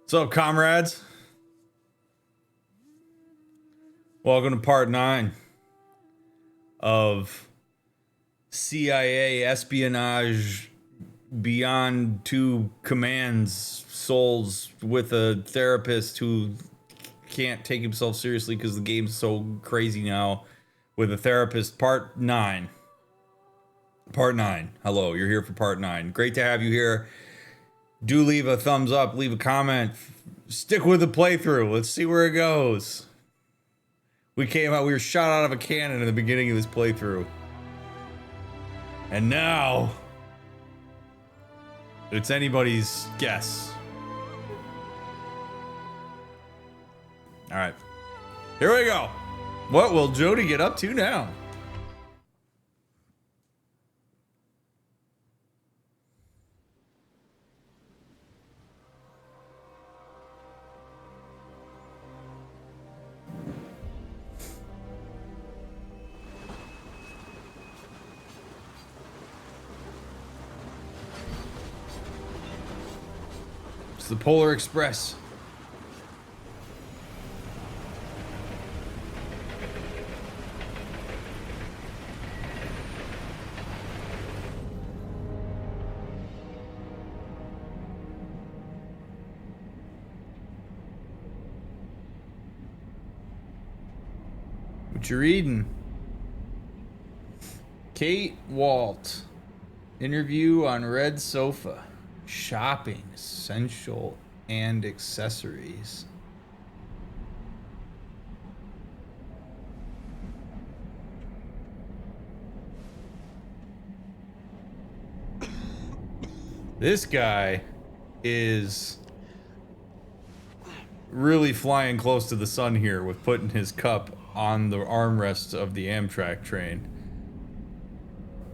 What's up, comrades? Welcome to part 9 of CIA espionage beyond two commands souls with a therapist who can't take himself seriously because the game's so crazy now with a therapist. Part 9. Part 9. Hello, you're here for part 9. Great to have you here. Do leave a thumbs up, leave a comment, stick with the playthrough. Let's see where it goes. We were shot out of a cannon in the beginning of this playthrough. And now, it's anybody's guess. Alright, here we go. What will Jody get up to now? It's the Polar Express. What you reading? Kate Walt. Interview on red sofa. Shopping, essential, and accessories. This guy is really flying close to the sun here with putting his cup on the armrests of the Amtrak train.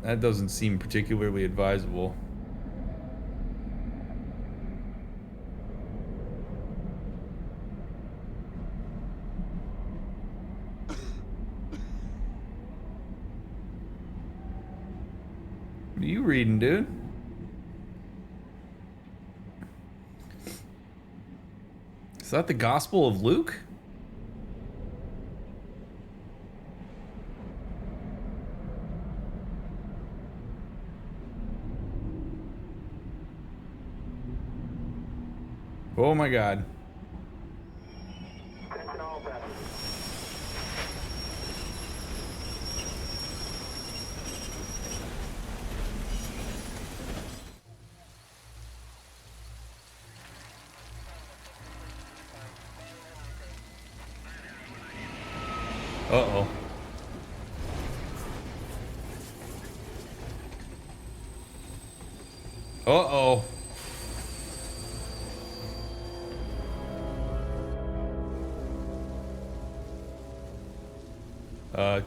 That doesn't seem particularly advisable. What are you reading, dude? Is that the Gospel of Luke? Oh my God. Uh-oh. Uh-oh.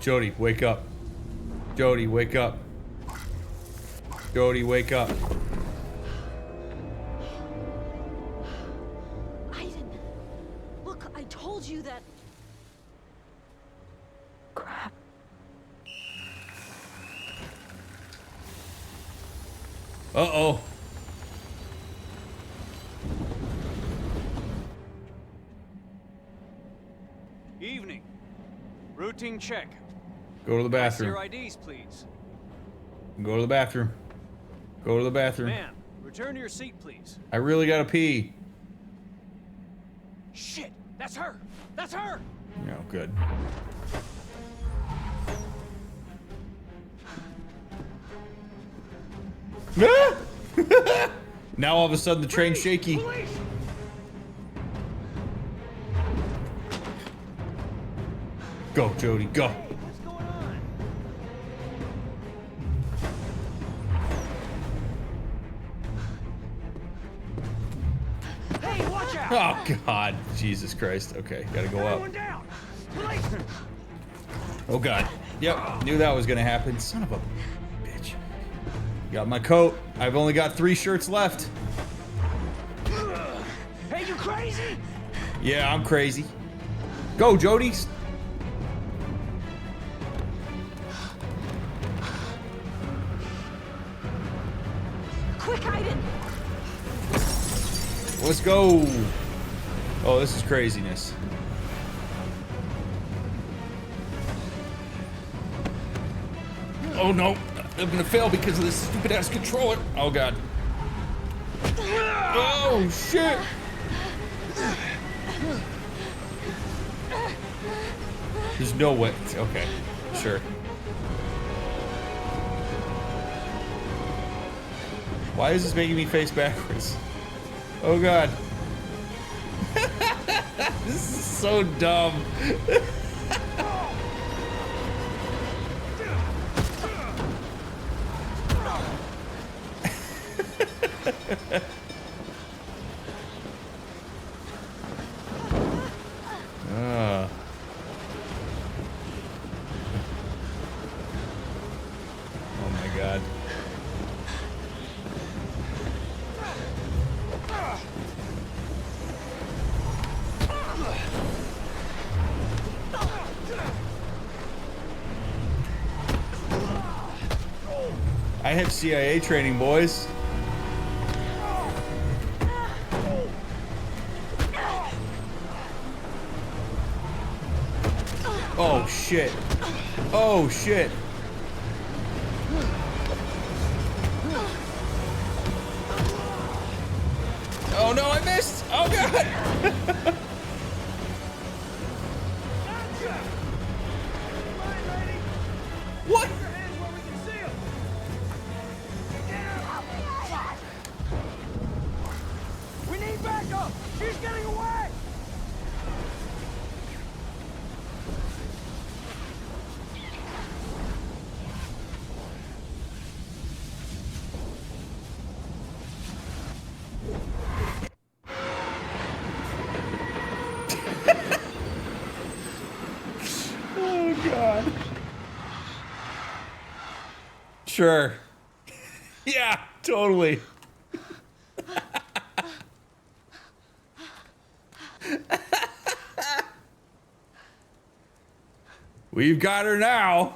Jody, wake up. Jody, wake up. Jody, wake up. Aiden, look, I told you that. Crap. Uh-oh. Evening. Routine check. Go to the bathroom. Your IDs, please. Go to the bathroom. Go to the bathroom. Ma'am, return to your seat, please. I really gotta pee. Shit! That's her! That's her! No, good. Now all of a sudden the train's shaky. Police! Go, Jody, go. Hey, what's going on? Hey, watch out! Oh God, Jesus Christ. Okay, gotta go Everyone up. down! Police! Oh God. Yep, knew that was gonna happen. Son of a bitch. Got my coat. I've only got 3 shirts left. Hey, you crazy? Yeah, I'm crazy. Go, Jody. Quick, Aiden! Let's go. Oh, this is craziness. Oh no, I'm gonna fail because of this stupid ass controller. Oh god. Oh shit. There's no way. Okay, sure. Why is this making me face backwards? Oh god. This is so dumb. Oh my god. I have CIA training, boys. Oh shit. Oh shit. Oh no, I missed. Oh god. What? We need backup! She's getting away! Oh god. Sure. Yeah, totally. We've got her now.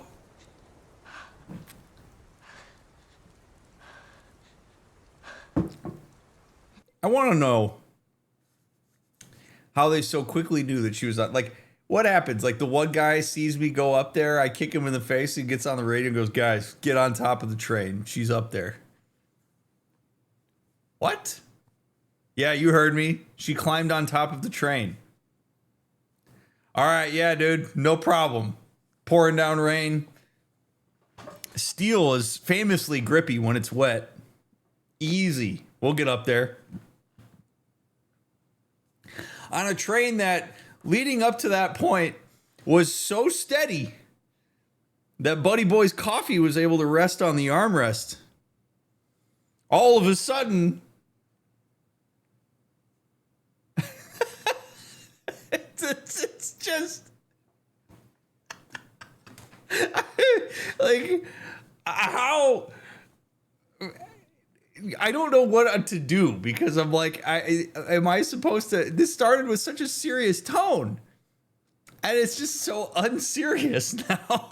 I want to know how they so quickly knew that she was like, what happens? Like the one guy sees me go up there, I kick him in the face, he gets on the radio and goes, guys, get on top of the train. She's up there. What? Yeah, you heard me. She climbed on top of the train. All right, yeah, dude, no problem. Pouring down rain. Steel is famously grippy when it's wet. Easy. We'll get up there. On a train that, leading up to that point, was so steady that Buddy Boy's coffee was able to rest on the armrest. All of a sudden, it's just like how I don't know what to do because I'm like, am I supposed to? This started with such a serious tone, and it's just so unserious now.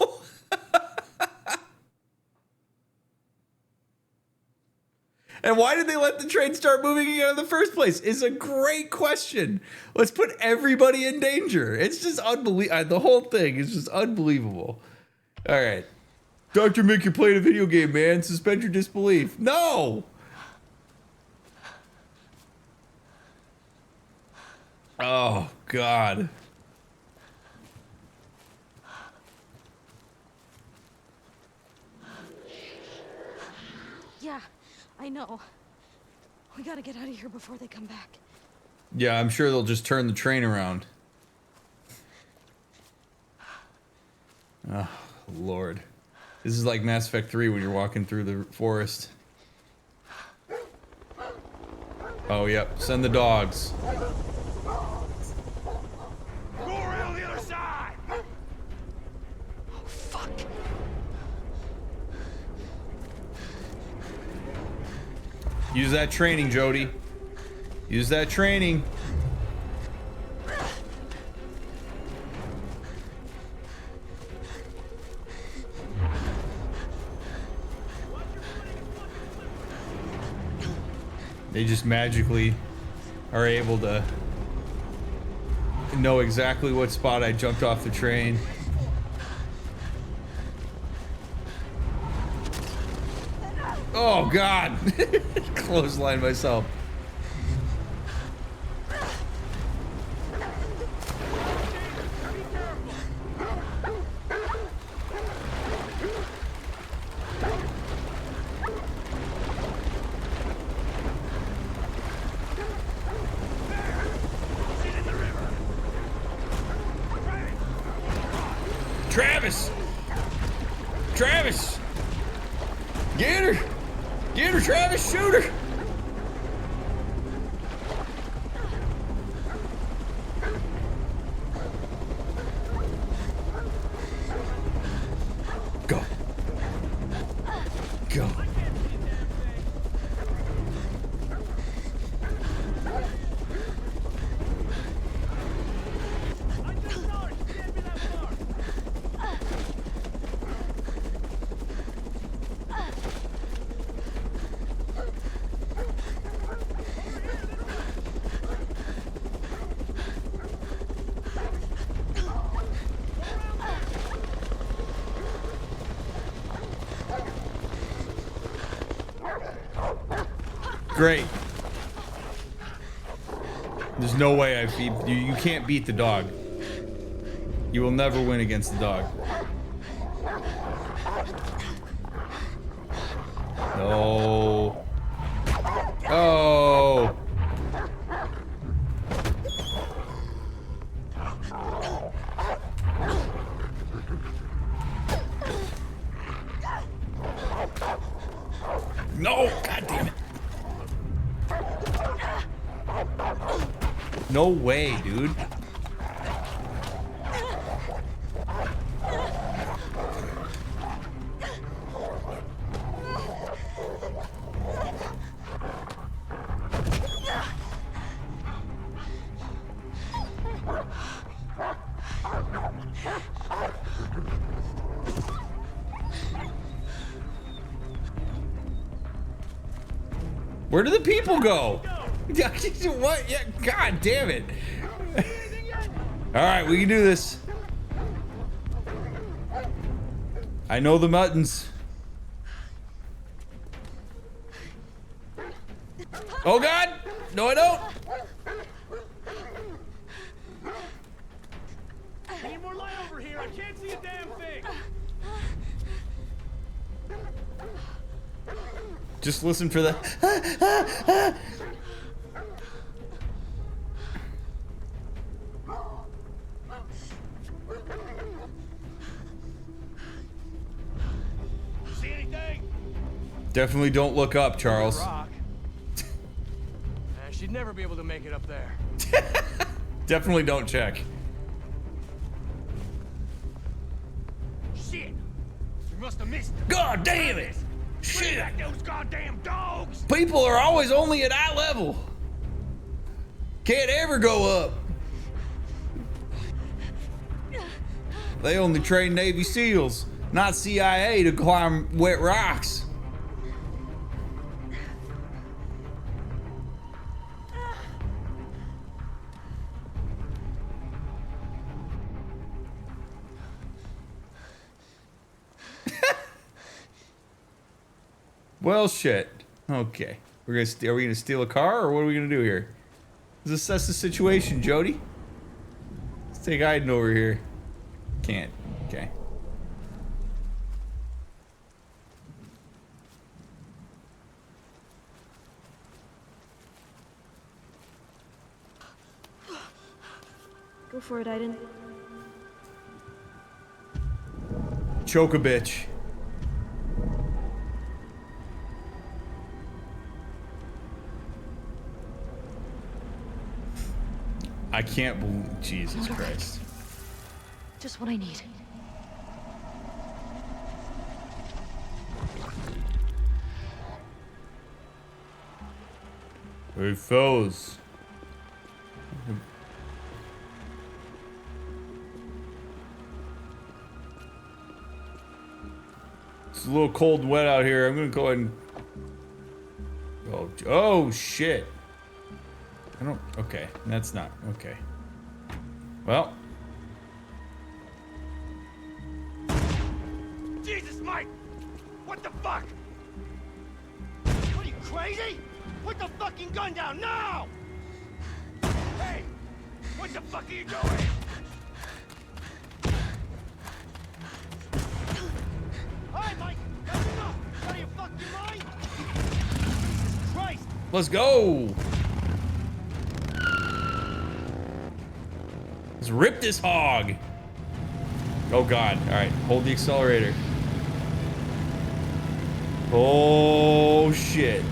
And why did they let the train start moving again in the first place? Is a great question. Let's put everybody in danger. It's just unbelievable. The whole thing is just unbelievable. All right. DrMick, you're playing a video game, man. Suspend your disbelief. No! Oh, God. Yeah, I know. We gotta get out of here before they come back. Yeah, I'm sure they'll just turn the train around. Oh, Lord. This is like Mass Effect 3 when you're walking through the forest. Oh, yep. Send the dogs. Go around the other side! Oh, fuck. Use that training, Jody. Use that training. They just magically are able to know exactly what spot I jumped off the train. Oh God! Clothesline myself. Travis! Travis! Get her! Get her, Travis! Shoot her! Go. Go. Great. There's no way I beat you. You can't beat the dog. You will never win against the dog. No. Oh. No. God damn it. No way, dude. Where do the people go? What? Yeah, God damn it. All right, we can do this. I know the muttons. Oh God! No, I don't. Need more light over here. I can't see a damn thing. Just listen for the. See anything? Definitely don't look up, Charles. Rock. She'd never be able to make it up there. Definitely don't check. Shit! We must have missed it. God damn it! Bring Shit! back those goddamn dogs! People are always only at eye level. Can't ever go up. They only train Navy SEALs, not CIA, to climb wet rocks. Well, shit. Okay. Are we gonna steal a car, or what are we gonna do here? Let's assess the situation, Jody. Let's take Aiden over here. Can't. Okay. Go for it, Aiden. Choke a bitch. I can't believe Jesus Christ. Just what I need. Hey, fellas. It's a little cold and wet out here. I'm gonna go ahead and. Oh shit. I don't. Okay, that's not okay. Well. Jesus, Mike! What the fuck? What are you, crazy? Put the fucking gun down now! Hey! What the fuck are you doing? Hi, Mike! That's enough! Out of your fucking mind? Jesus Christ! Let's go! Let's rip this hog! Oh god. Alright, hold the accelerator. Oh shit.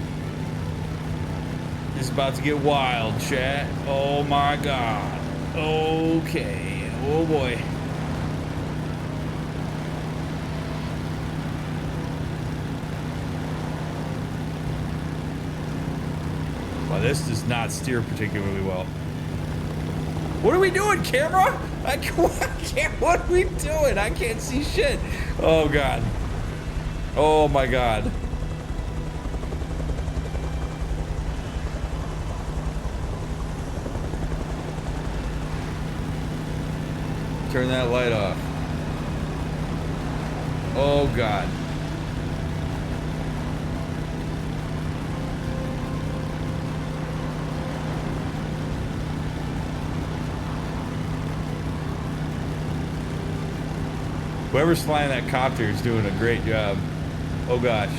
This is about to get wild, chat. Oh my god. Okay. Oh boy. Well, this does not steer particularly well. What are we doing, camera? I can't. What are we doing? I can't see shit. Oh god. Oh my god. Turn that light off. Oh god. Whoever's flying that copter is doing a great job. Oh gosh.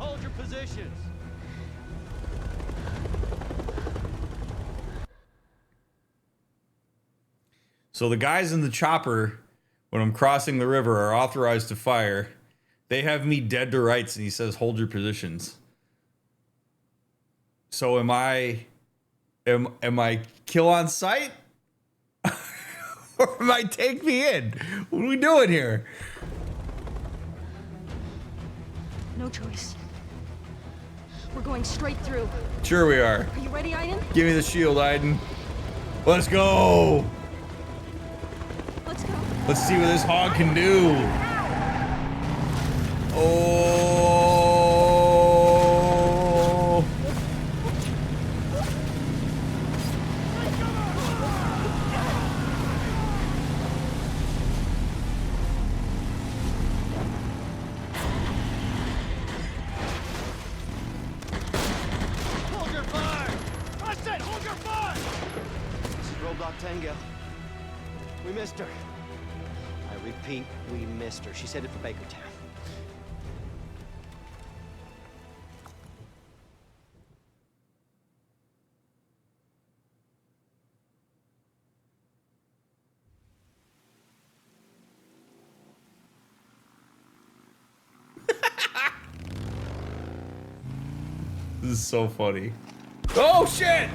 Hold your positions! So the guys in the chopper, when I'm crossing the river, are authorized to fire. They have me dead to rights, and he says, "Hold your positions." So am I kill on sight, or am I take me in? What are we doing here? No choice. We're going straight through. Sure we are. Are you ready, Aiden? Give me the shield, Aiden. Let's go. Let's go. Let's see what this hog can do. Oh. Hold your fire! I said hold your fire! This is Roadblock Tango. We missed her. I repeat, we missed her. She's headed for Bakertown. This is so funny. Oh shit!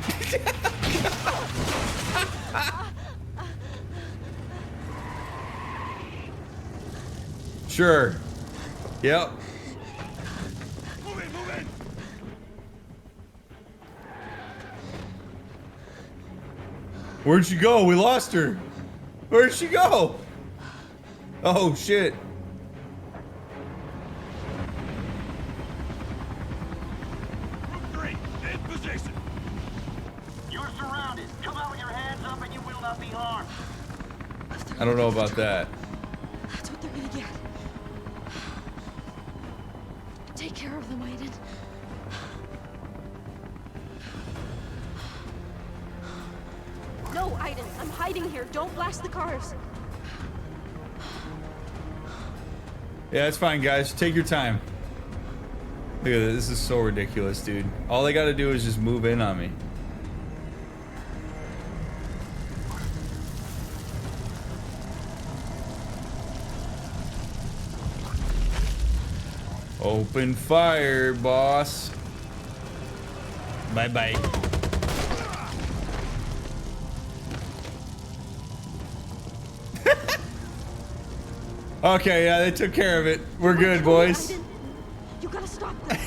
Sure. Yep. Move in, move in! Where'd she go? We lost her. Where'd she go? Oh shit. Group 3, in position! You're surrounded. Come out with your hands up and you will not be harmed. I don't know about that. That's what they're gonna get. Take care of them, Aiden. No, Aiden, I'm hiding here. Don't blast the cars. Yeah, it's fine, guys. Take your time. Look at this. This is so ridiculous, dude. All they gotta do is just move in on me. Open fire, boss. Bye-bye. Okay, yeah, they took care of it. We're good, boys. Aiden, you gotta stop them.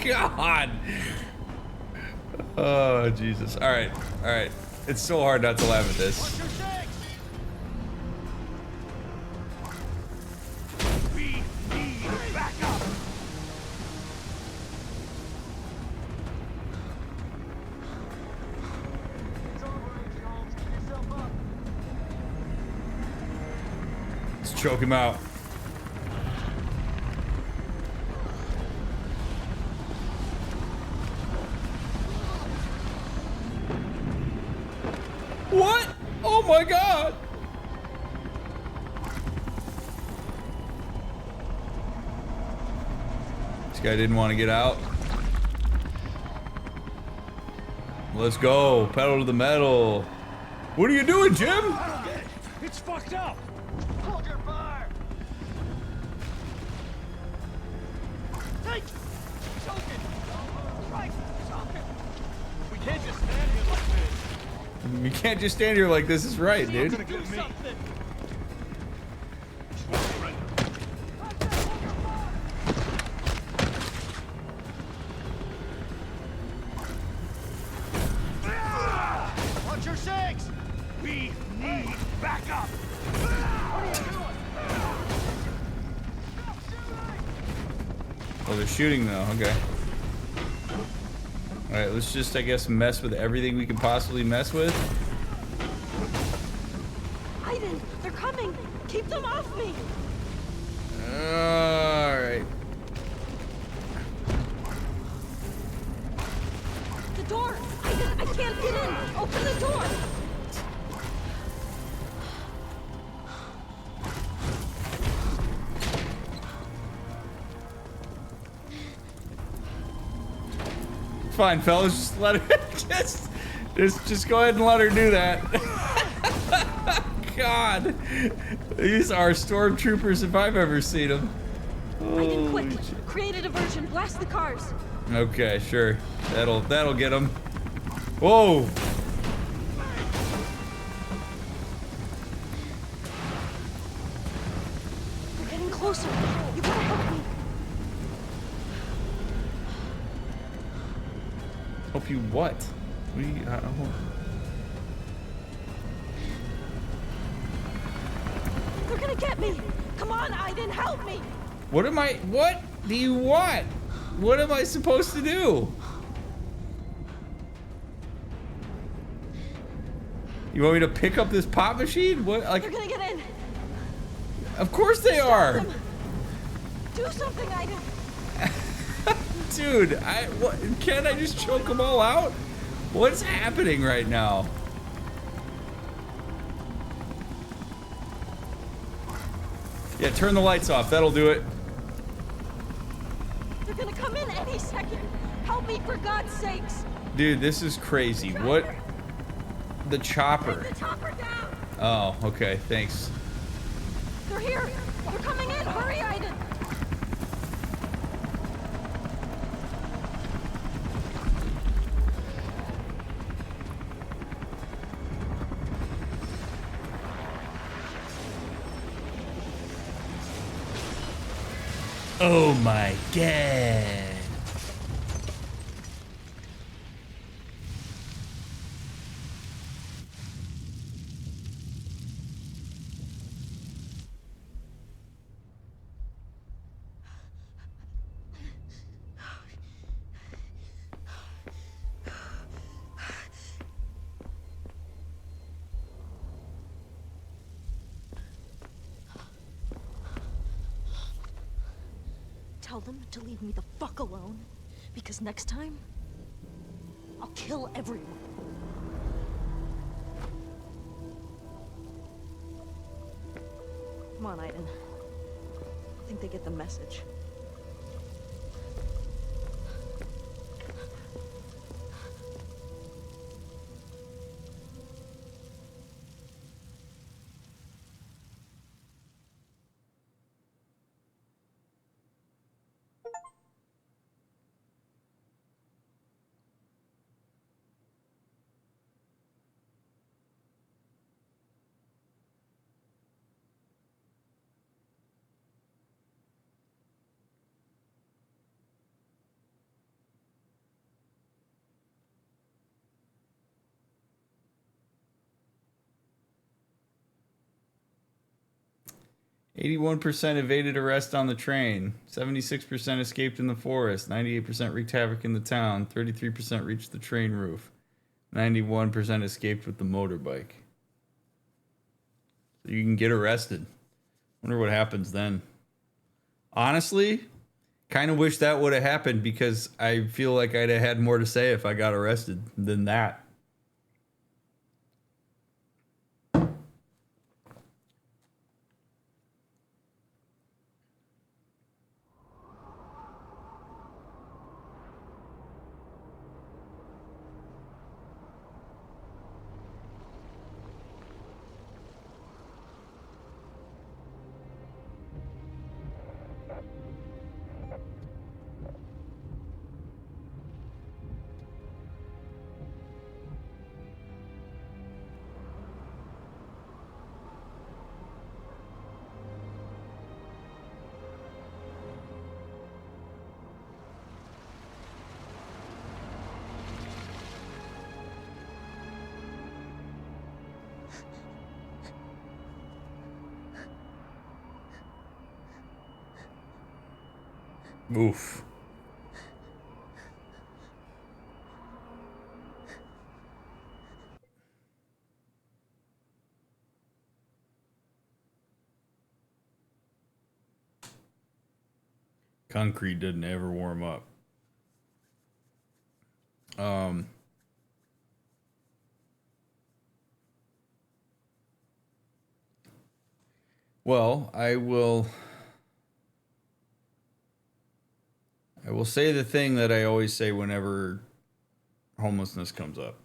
God. Oh, Jesus. All right. All right. It's so hard not to laugh at this. Watch your six! choke him out. What? Oh my god! This guy didn't want to get out. Let's go. Pedal to the metal. What are you doing, Jim? I don't get it. It's fucked up. Hold your fire! Hey! Choke it! Right, choke it! We can't just stand here like this. You can't just stand here like this is right, dude. Gonna do something. Watch your six! We need backup. Oh, they're shooting though. Okay. All right, let's just, I guess, mess with everything we can possibly mess with. Aiden, they're coming. Keep them off me. All right. The door. Aiden, I can't get in. Open the door. Fine, fellas, just let her just go ahead and let her do that. God, these are stormtroopers if I've ever seen them. Aiden, quick. Holy shit. Create a diversion. Blast the cars. Okay, sure. That'll get them. Whoa. They're getting closer. You gotta help me. Help you what? What do you, They're gonna get me. Come on, Aiden, help me. what do you want? What am I supposed to do? You want me to pick up this pop machine? What, They're like, gonna get in. of course they are. Them. Do something, Aiden. Dude, what, can't I just choke them all out? What's happening right now? Yeah, turn the lights off. That'll do it. They're gonna come in any second. Help me, for God's sakes. Dude, this is crazy. What? The chopper. Get the chopper down. Oh, okay. Thanks. They're here. They're coming in. Hurry, Aiden. Oh my god. Tell them to leave me the fuck alone, because next time, I'll kill everyone. Come on, Aiden. I think they get the message.81% evaded arrest on the train. 76% escaped in the forest. 98% wreaked havoc in the town. 33% reached the train roof. 91% escaped with the motorbike. So you can get arrested. Wonder what happens then. Honestly, kind of wish that would have happened because I feel like I'd have had more to say if I got arrested than that. Oof. Concrete didn't ever warm up. Well, I will say the thing that I always say whenever homelessness comes up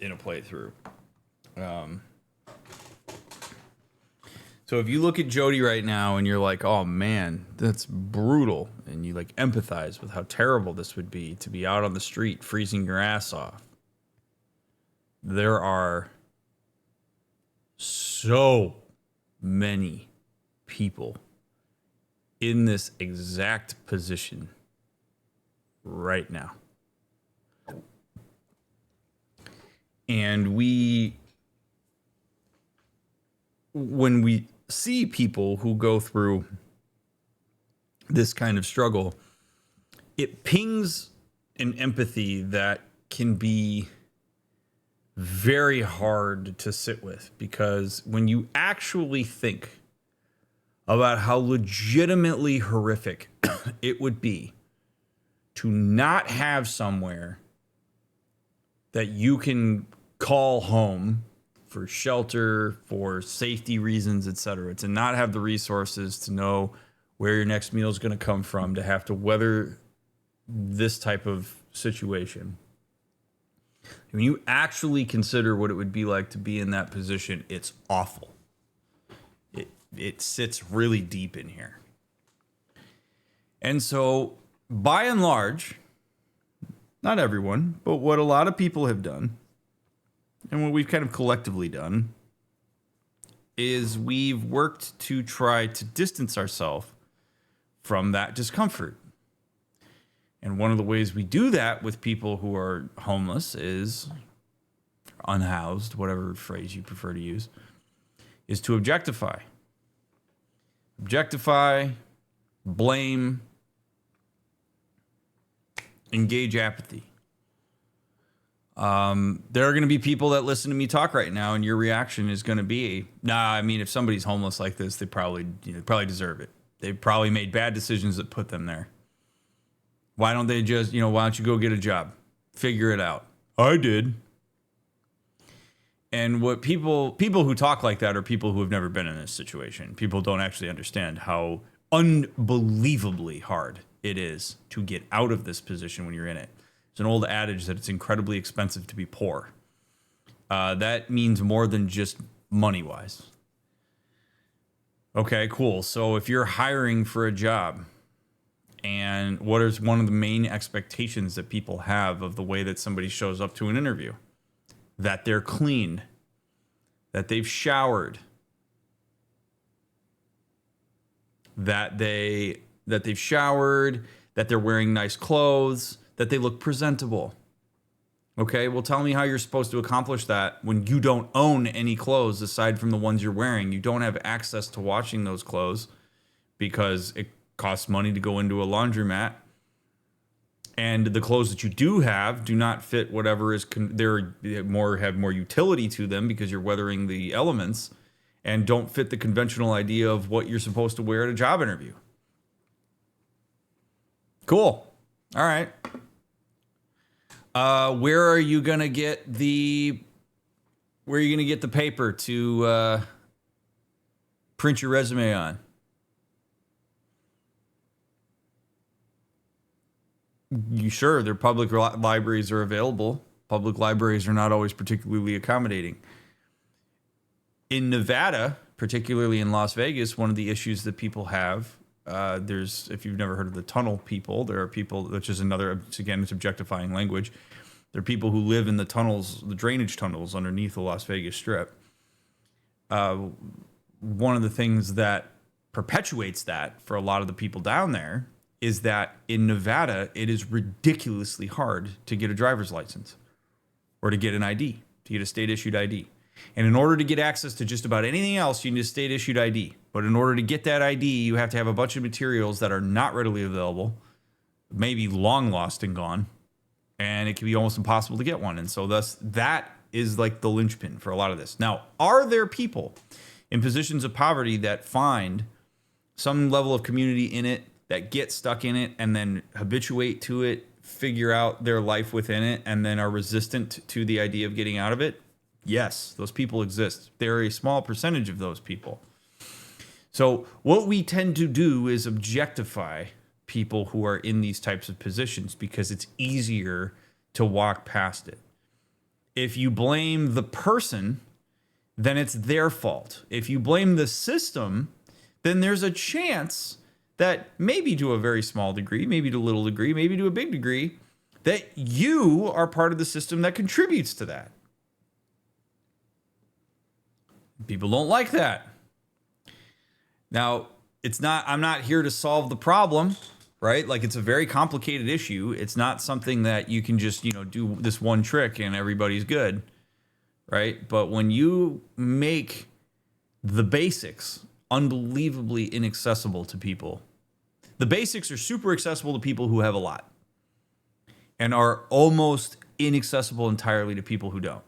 in a playthrough. So if you look at Jody right now and you're like, oh man, that's brutal, and you like empathize with how terrible this would be to be out on the street freezing your ass off, there are so many people in this exact position right now. And when we see people who go through this kind of struggle, it pings an empathy that can be very hard to sit with, because when you actually think about how legitimately horrific it would be to not have somewhere that you can call home for shelter, for safety reasons, etc., to not have the resources to know where your next meal is going to come from, to have to weather this type of situation. When you actually consider what it would be like to be in that position, it's awful. It sits really deep in here. And so, by and large, not everyone, but what a lot of people have done, and what we've kind of collectively done, is we've worked to try to distance ourselves from that discomfort. And one of the ways we do that with people who are homeless is unhoused, whatever phrase you prefer to use, is to objectify. Objectify, blame, engage apathy. There are going to be people that listen to me talk right now, and your reaction is going to be, nah, I mean, if somebody's homeless like this, they probably deserve it. They probably made bad decisions that put them there. Why don't they just, why don't you go get a job? Figure it out. I did. And what people who talk like that are people who have never been in this situation. People don't actually understand how unbelievably hard it is to get out of this position when you're in it. It's an old adage that it's incredibly expensive to be poor. That means more than just money-wise. Okay, cool. So if you're hiring for a job, and what is one of the main expectations that people have of the way that somebody shows up to an interview? That they're clean, that they've showered, that they've showered, that they're wearing nice clothes, that they look presentable. Okay, well, tell me how you're supposed to accomplish that when you don't own any clothes aside from the ones you're wearing. You don't have access to washing those clothes because it costs money to go into a laundromat. And the clothes that you do have do not fit whatever is have more utility to them because you're weathering the elements. and don't fit the conventional idea of what you're supposed to wear at a job interview. Cool. All right. Where are you gonna get the paper to print your resume on? You sure their public libraries are available. Public libraries are not always particularly accommodating. In Nevada, particularly in Las Vegas, one of the issues that people have, if you've never heard of the tunnel people, there are people, which is another, again, it's objectifying language. There are people who live in the tunnels, the drainage tunnels underneath the Las Vegas Strip. One of the things that perpetuates that for a lot of the people down there is that in Nevada, it is ridiculously hard to get a driver's license or to get an ID, to get a state-issued ID. And in order to get access to just about anything else, you need a state-issued ID. But in order to get that ID, you have to have a bunch of materials that are not readily available, maybe long lost and gone, and it can be almost impossible to get one. And so thus, that is like the linchpin for a lot of this. Now, are there people in positions of poverty that find some level of community in it, that get stuck in it and then habituate to it, figure out their life within it, and then are resistant to the idea of getting out of it? Yes, those people exist. They're a small percentage of those people. So what we tend to do is objectify people who are in these types of positions because it's easier to walk past it. If you blame the person, then it's their fault. If you blame the system, then there's a chance that maybe to a very small degree, maybe to a little degree, maybe to a big degree, that you are part of the system that contributes to that. People don't like that. Now, I'm not here to solve the problem, right? Like, it's a very complicated issue. It's not something that you can just, do this one trick and everybody's good, right? But when you make the basics unbelievably inaccessible to people, the basics are super accessible to people who have a lot and are almost inaccessible entirely to people who don't.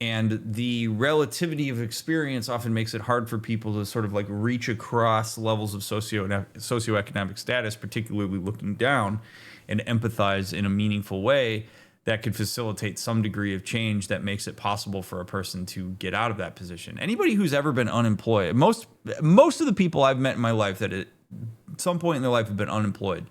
And the relativity of experience often makes it hard for people to sort of like reach across levels of socioeconomic status, particularly looking down, and empathize in a meaningful way that could facilitate some degree of change that makes it possible for a person to get out of that position. Anybody who's ever been unemployed, most of the people I've met in my life that at some point in their life have been unemployed,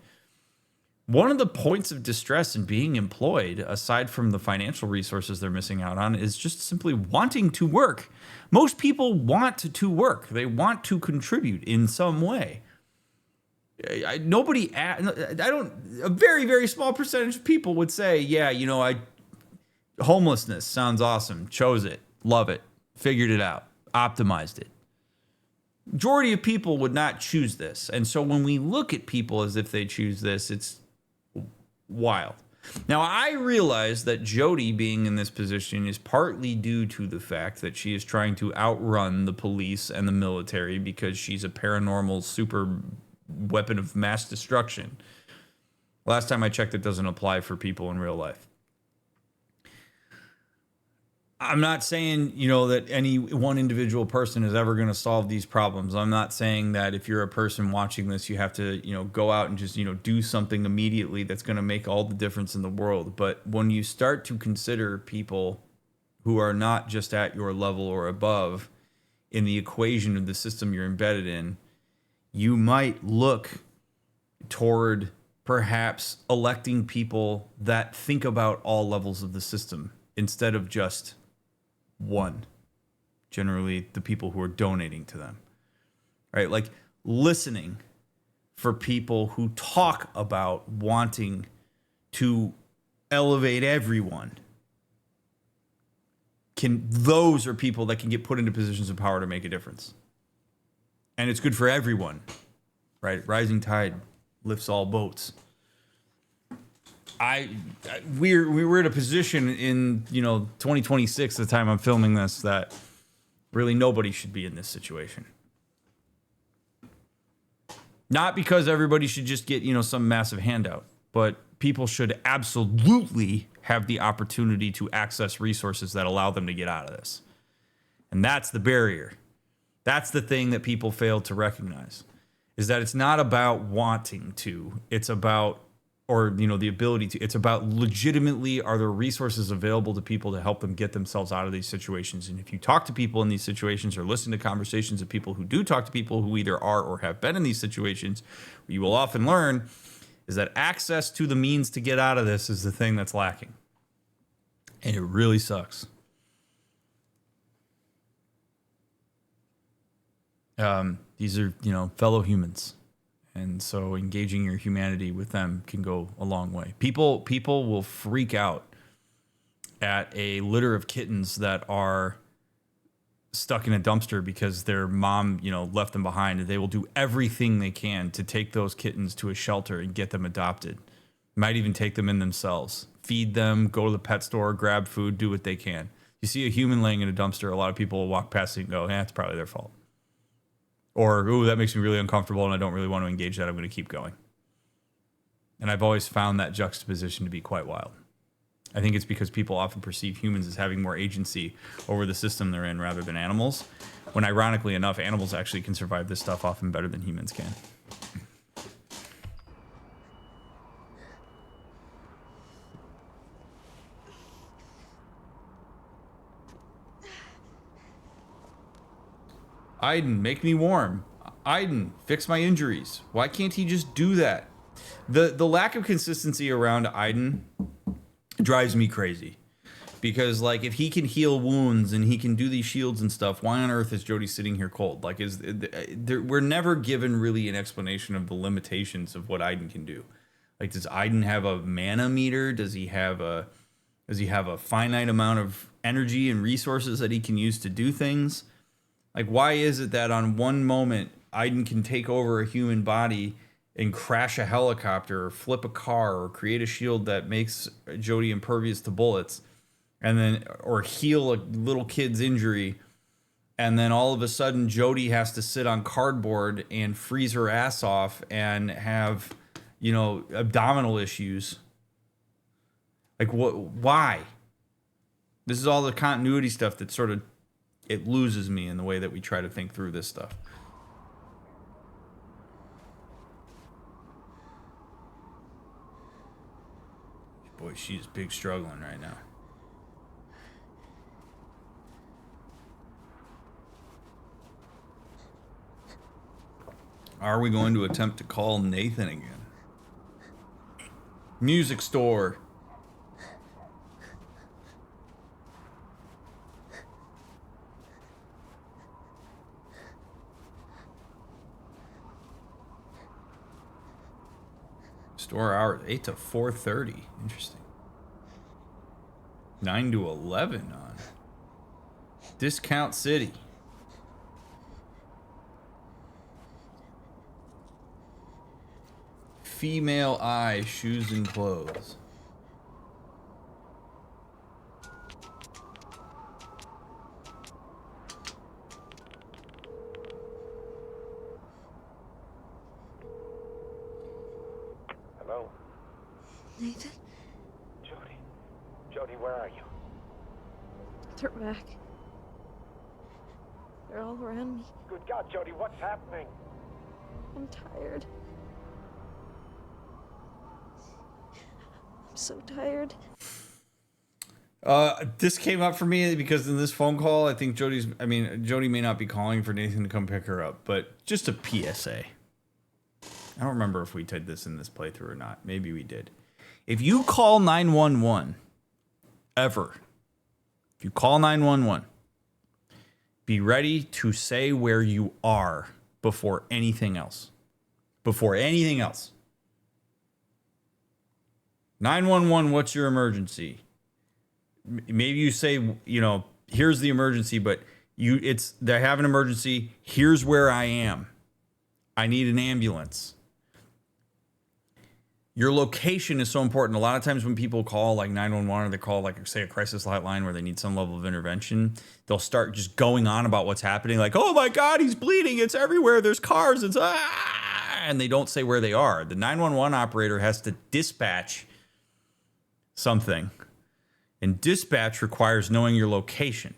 one of the points of distress in being employed, aside from the financial resources they're missing out on, is just simply wanting to work. Most people want to work. They want to contribute in some way. A very, very small percentage of people would say, yeah, homelessness sounds awesome. Chose it. Love it. Figured it out. Optimized it. Majority of people would not choose this. And so when we look at people as if they choose this, it's wild. Now, I realize that Jody being in this position is partly due to the fact that she is trying to outrun the police and the military because she's a paranormal super weapon of mass destruction. Last time I checked, it doesn't apply for people in real life. I'm not saying, that any one individual person is ever going to solve these problems. I'm not saying that if you're a person watching this, you have to, go out and just, do something immediately that's going to make all the difference in the world. But when you start to consider people who are not just at your level or above in the equation of the system you're embedded in, you might look toward perhaps electing people that think about all levels of the system instead of just one, generally the people who are donating to them, right? Like listening for people who talk about wanting to elevate everyone. Those are people that can get put into positions of power to make a difference. And it's good for everyone, right? Rising tide lifts all boats. We were in a position in 2026, the time I'm filming this, that really nobody should be in this situation. Not because everybody should just get some massive handout, but people should absolutely have the opportunity to access resources that allow them to get out of this. And that's the barrier. That's the thing that people fail to recognize, is that it's not about wanting to. It's about, or, you know, the ability to. It's about legitimately, are there resources available to people to help them get themselves out of these situations? And if you talk to people in these situations or listen to conversations of people who do talk to people who either are or have been in these situations, what you will often learn is that access to the means to get out of this is the thing that's lacking. And it really sucks. These are, you know, fellow humans. And so engaging your humanity with them can go a long way. People will freak out at a litter of kittens that are stuck in a dumpster because their mom, you know, left them behind. And they will do everything they can to take those kittens to a shelter and get them adopted. Might even take them in themselves. Feed them, go to the pet store, grab food, do what they can. You see a human laying in a dumpster, a lot of people will walk past it and go, it's probably their fault. Or, ooh, that makes me really uncomfortable and I don't really want to engage that. I'm going to keep going. And I've always found that juxtaposition to be quite wild. I think it's because people often perceive humans as having more agency over the system they're in rather than animals, when ironically enough, animals actually can survive this stuff often better than humans can. Aiden, make me warm. Aiden, fix my injuries. Why can't he just do that? The lack of consistency around Aiden drives me crazy. Because, like, if he can heal wounds and he can do these shields and stuff, why on earth is Jody sitting here cold? Like, we're never given really an explanation of the limitations of what Aiden can do. Like, does Aiden have a mana meter? Does he have a finite amount of energy and resources that he can use to do things? Like, why is it that on one moment Aiden can take over a human body and crash a helicopter or flip a car or create a shield that makes Jody impervious to bullets, and then, or heal a little kid's injury, and then all of a sudden Jody has to sit on cardboard and freeze her ass off and have, you know, abdominal issues? Like, what? Why? This is all the continuity stuff that sort of, it loses me in the way that we try to think through this stuff. Boy, she's big struggling right now. Are we going to attempt to call Nathan again? Music store. Store hours 8 to 4:30. Interesting. 9 to 11 on Discount City. Female eye, shoes and clothes. Hello? Nathan? Jody. Jody, where are you? DrMick. They're all around me. Good God, Jody, what's happening? I'm tired. I'm so tired. This came up for me because in this phone call, I think Jody may not be calling for Nathan to come pick her up, but just a PSA. I don't remember if we did this in this playthrough or not. Maybe we did. If you call 911, ever, if you call 911, be ready to say where you are before anything else. Before anything else. 911, what's your emergency? Maybe you say, you know, here's the emergency, but they have an emergency. Here's where I am. I need an ambulance. Your location is so important. A lot of times when people call like 911 or they call like, say, a crisis hotline where they need some level of intervention, they'll start just going on about what's happening. Like, oh my God, he's bleeding. It's everywhere. There's cars. It's and they don't say where they are. The 911 operator has to dispatch something. And dispatch requires knowing your location.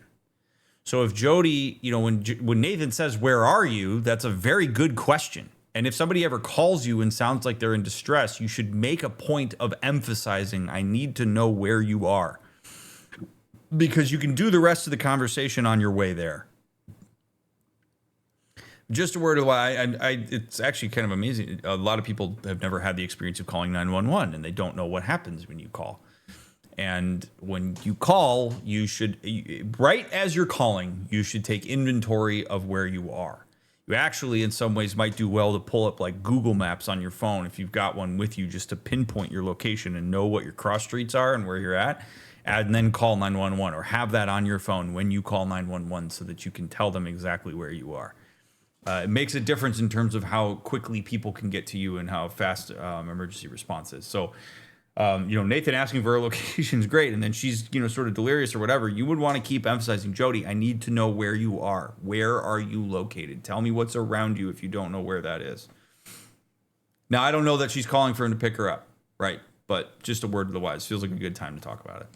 So if Jody, you know, when Nathan says, "Where are you?" that's a very good question. And if somebody ever calls you and sounds like they're in distress, you should make a point of emphasizing, "I need to know where you are." Because you can do the rest of the conversation on your way there. Just a word of why it's actually kind of amazing. A lot of people have never had the experience of calling 911 and they don't know what happens when you call. And when you call, you should, right as you're calling, you should take inventory of where you are. You actually, in some ways, might do well to pull up like Google Maps on your phone if you've got one with you, just to pinpoint your location and know what your cross streets are and where you're at, and then call 911, or have that on your phone when you call 911 so that you can tell them exactly where you are. It makes a difference in terms of how quickly people can get to you and how fast emergency response is. So, you know, Nathan asking for her location is great, and then she's, you know, sort of delirious or whatever. You would want to keep emphasizing, "Jody, I need to know where you are. Where are you located? Tell me what's around you if you don't know where that is." Now, I don't know that she's calling for him to pick her up, right? But just a word to the wise. Feels like a good time to talk about it.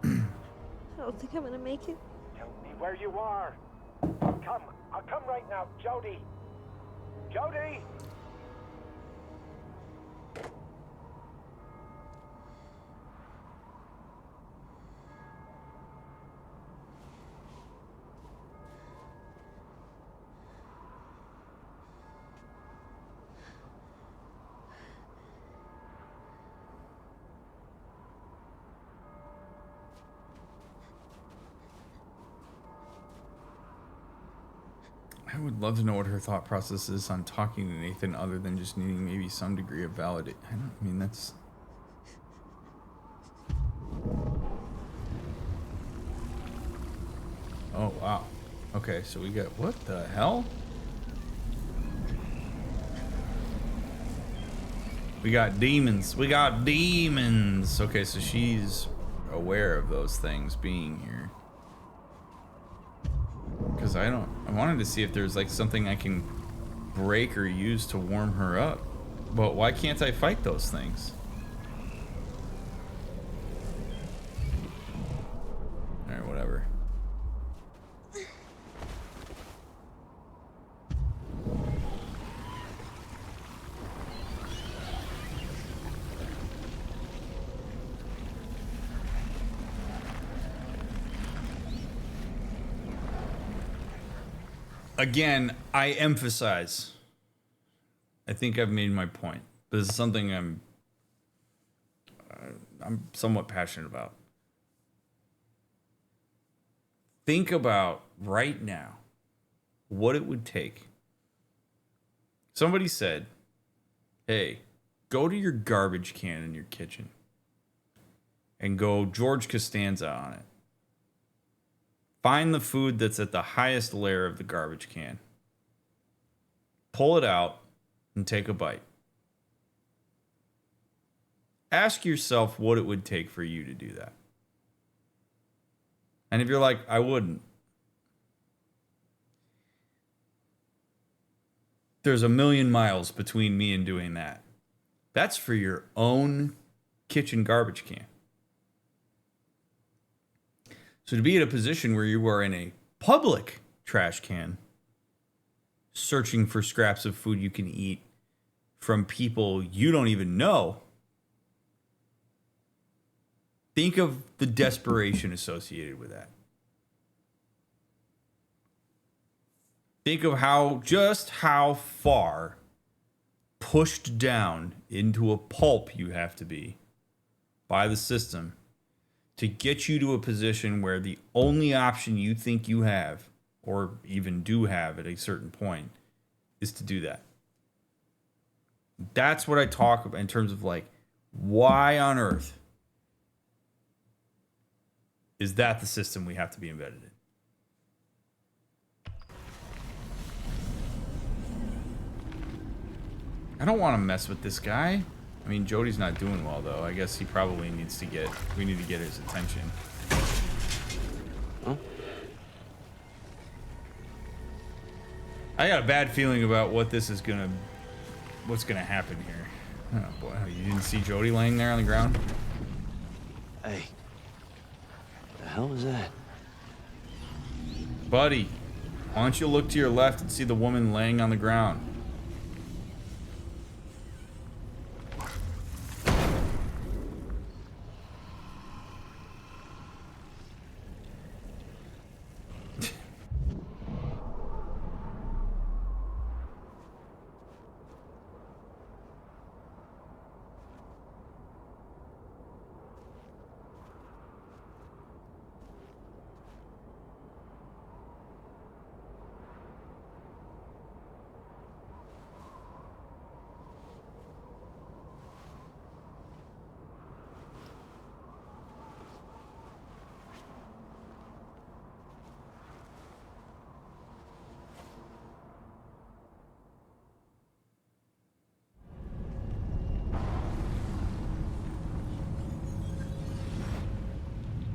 I don't think I'm gonna make it. Tell me where you are. I'll come right now, Jody. Jody! I would love to know what her thought process is on talking to Nathan, other than just needing maybe some degree of validation. I mean, that's... Oh, wow. Okay, so we got... What the hell? We got demons. We got demons. Okay, so she's aware of those things being here. Because I wanted to see if there's like something I can break or use to warm her up. But why can't I fight those things? Alright, whatever. Again, I emphasize. I think I've made my point. But this is something I'm somewhat passionate about. Think about right now what it would take. Somebody said, "Hey, go to your garbage can in your kitchen and go George Costanza on it. Find the food that's at the highest layer of the garbage can. Pull it out and take a bite. Ask yourself what it would take for you to do that." And if you're like, "I wouldn't," there's a million miles between me and doing that. That's for your own kitchen garbage can. So to be in a position where you are in a public trash can, searching for scraps of food you can eat from people you don't even know, think of the desperation associated with that. Think of how far pushed down into a pulp you have to be by the system to get you to a position where the only option you think you have, or even do have at a certain point, is to do that. That's what I talk about in terms of like, why on earth is that the system we have to be embedded in? I don't want to mess with this guy. I mean, Jody's not doing well, though. I guess he probably needs to get... We need to get his attention. Huh? I got a bad feeling about what this is gonna... What's gonna happen here. Oh, boy. You didn't see Jody laying there on the ground? Hey. What the hell was that? Buddy, why don't you look to your left and see the woman laying on the ground?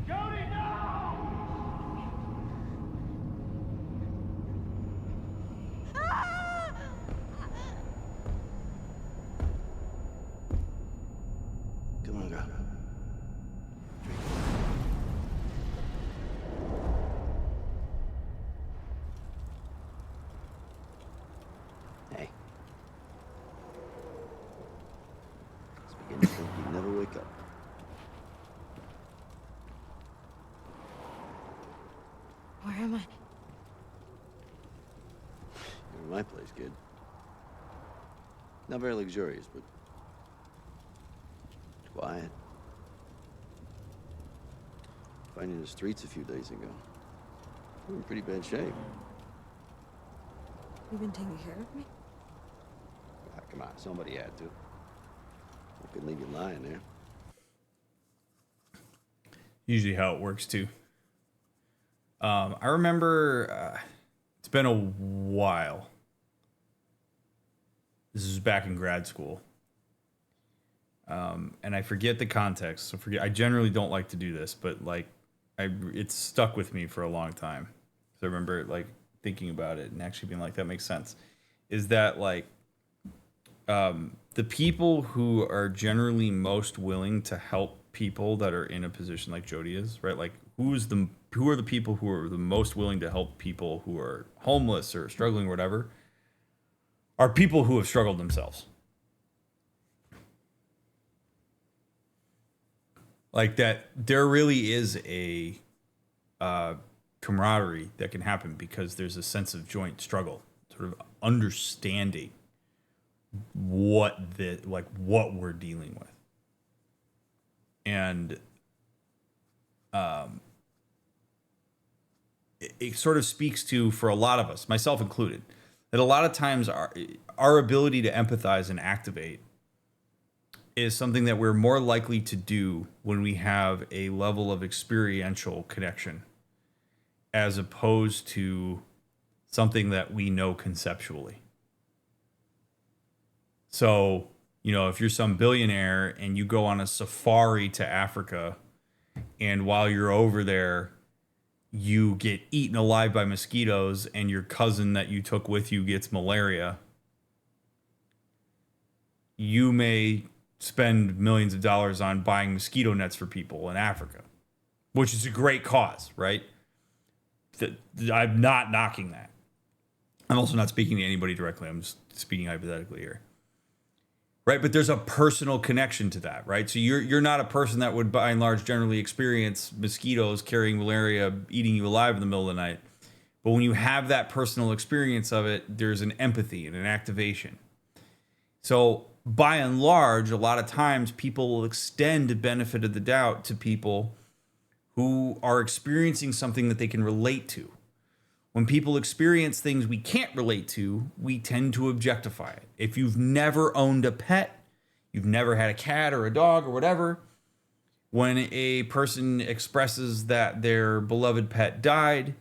Jody, no! Come on, girl. Hey. It's beginning to think you never wake up. Where am I? You're in my place, kid. Not very luxurious, but it's quiet. Found you in the streets a few days ago. You're in pretty bad shape. You've been taking care of me? Ah, come on, somebody had to. I couldn't leave you lying there. Usually how it works too. I remember it's been a while. This is back in grad school. And I forget the context. So I generally don't like to do this, but like it's stuck with me for a long time. So I remember like thinking about it and actually being like, that makes sense. Is that like the people who are generally most willing to help people that are in a position like Jody is, right? Like who are the people who are the most willing to help people who are homeless or struggling or whatever, are people who have struggled themselves. Like that there really is a camaraderie that can happen because there's a sense of joint struggle, sort of understanding what we're dealing with. And it sort of speaks to, for a lot of us, myself included, that a lot of times our ability to empathize and activate is something that we're more likely to do when we have a level of experiential connection as opposed to something that we know conceptually. So, you know, if you're some billionaire and you go on a safari to Africa, and while you're over there, you get eaten alive by mosquitoes and your cousin that you took with you gets malaria, you may spend millions of dollars on buying mosquito nets for people in Africa, which is a great cause, right? I'm not knocking that. I'm also not speaking to anybody directly. I'm just speaking hypothetically here. Right, but there's a personal connection to that, right? So you're not a person that would, by and large, generally experience mosquitoes carrying malaria, eating you alive in the middle of the night. But when you have that personal experience of it, there's an empathy and an activation. So by and large, a lot of times people will extend the benefit of the doubt to people who are experiencing something that they can relate to. When people experience things we can't relate to, we tend to objectify it. If you've never owned a pet, you've never had a cat or a dog or whatever, when a person expresses that their beloved pet died,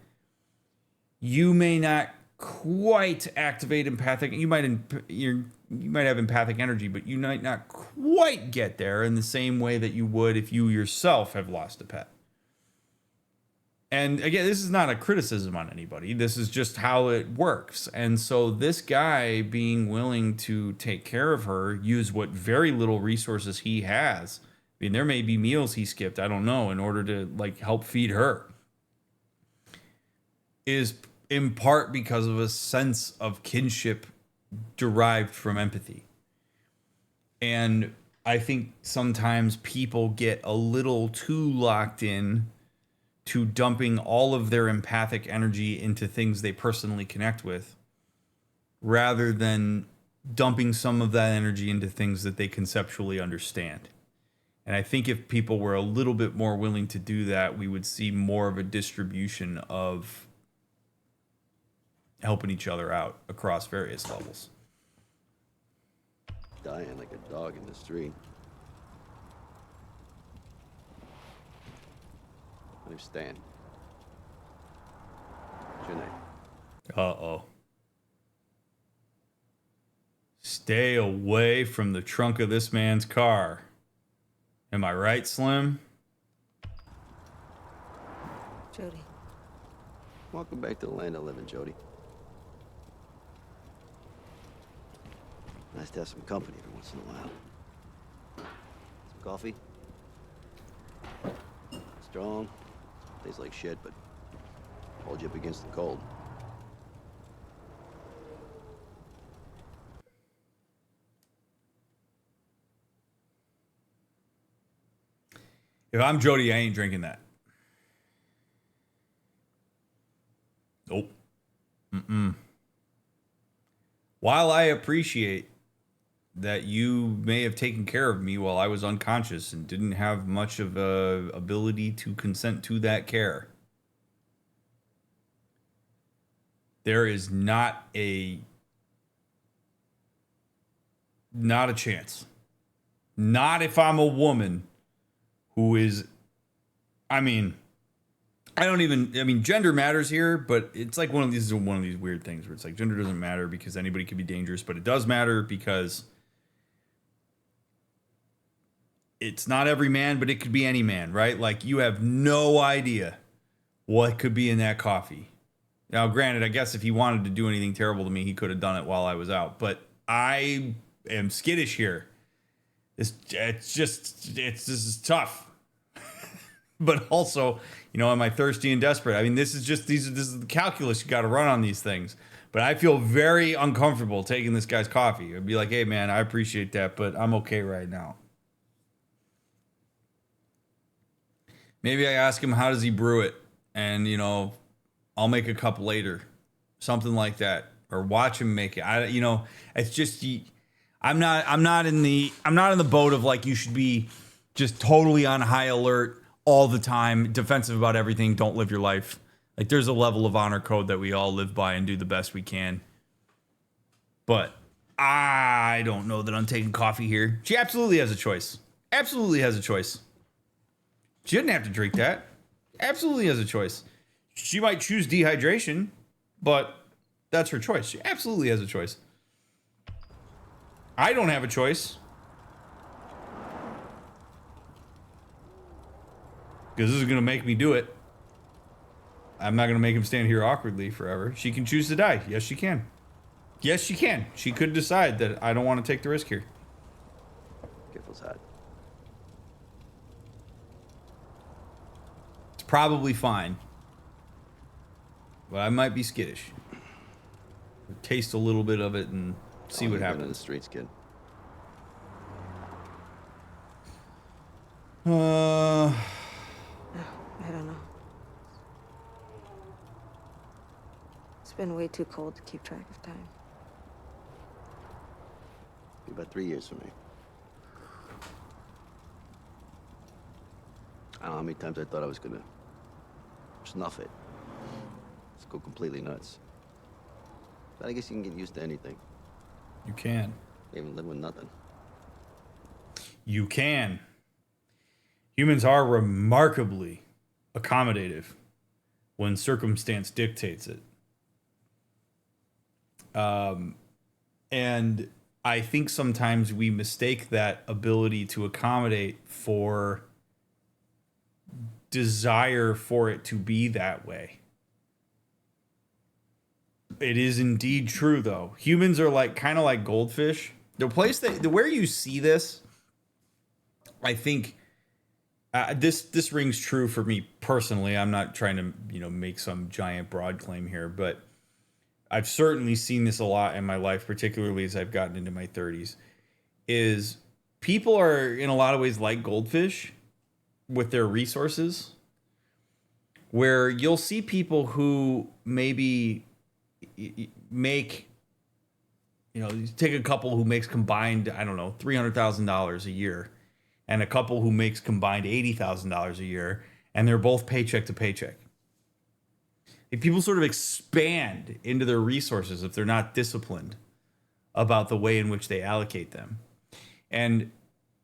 you may not quite activate empathic. You might have empathic energy, but you might not quite get there in the same way that you would if you yourself have lost a pet. And again, this is not a criticism on anybody. This is just how it works. And so this guy being willing to take care of her, use what very little resources he has. I mean, there may be meals he skipped, I don't know, in order to like help feed her. is in part because of a sense of kinship derived from empathy. And I think sometimes people get a little too locked in to dumping all of their empathic energy into things they personally connect with, rather than dumping some of that energy into things that they conceptually understand. And I think if people were a little bit more willing to do that, we would see more of a distribution of helping each other out across various levels. Dying like a dog in the street. My name's Stan. What's your name? Uh-oh. Stay away from the trunk of this man's car. Am I right, Slim? Jody. Welcome back to the land of living, Jody. Nice to have some company every once in a while. Some coffee? Strong. Tastes like shit, but hold you up against the cold. If I'm Jody, I ain't drinking that. Nope. While I appreciate that you may have taken care of me while I was unconscious and didn't have much of a ability to consent to that care, there is not a chance. Not if I'm a woman who is, gender matters here, but it's like one of these weird things where it's like gender doesn't matter because anybody can be dangerous, but it does matter because it's not every man, but it could be any man, right? Like, you have no idea what could be in that coffee. Now, granted, I guess if he wanted to do anything terrible to me, he could have done it while I was out, but I am skittish here. This is tough. But also, am I thirsty and desperate? I mean, this is the calculus you got to run on these things. But I feel very uncomfortable taking this guy's coffee. I'd be like, hey, man, I appreciate that, but I'm okay right now. Maybe I ask him, how does he brew it? And, I'll make a cup later. Something like that. Or watch him make it. It's just, I'm not in the boat of like, you should be just totally on high alert all the time, defensive about everything, don't live your life. Like, there's a level of honor code that we all live by and do the best we can. But I don't know that I'm taking coffee here. She absolutely has a choice. Absolutely has a choice. She didn't have to drink that. Absolutely has a choice. She might choose dehydration, but that's her choice. She absolutely has a choice. I don't have a choice. Because this is going to make me do it. I'm not going to make him stand here awkwardly forever. She can choose to die. Yes, she can. Yes, she can. She could decide that I don't want to take the risk here. Careful's hot. It's probably fine. But I might be skittish. Taste a little bit of it and see what happens. In the streets, kid. I don't know. It's been way too cold to keep track of time. Be about 3 years for me. I don't know how many times I thought I was gonna snuff it. Just go completely nuts. But I guess you can get used to anything. You can. Even live with nothing. You can. Humans are remarkably accommodative when circumstance dictates it. And I think sometimes we mistake that ability to accommodate for desire for it to be that way. It is indeed true, though. Humans are like kind of like goldfish. The place where you see this, I think, This rings true for me personally. I'm not trying to, make some giant broad claim here, but I've certainly seen this a lot in my life, particularly as I've gotten into my 30s, is people are in a lot of ways like goldfish with their resources, where you'll see people who maybe make, take a couple who makes combined, I don't know, $300,000 a year, and a couple who makes combined $80,000 a year, and they're both paycheck to paycheck. If people sort of expand into their resources if they're not disciplined about the way in which they allocate them. And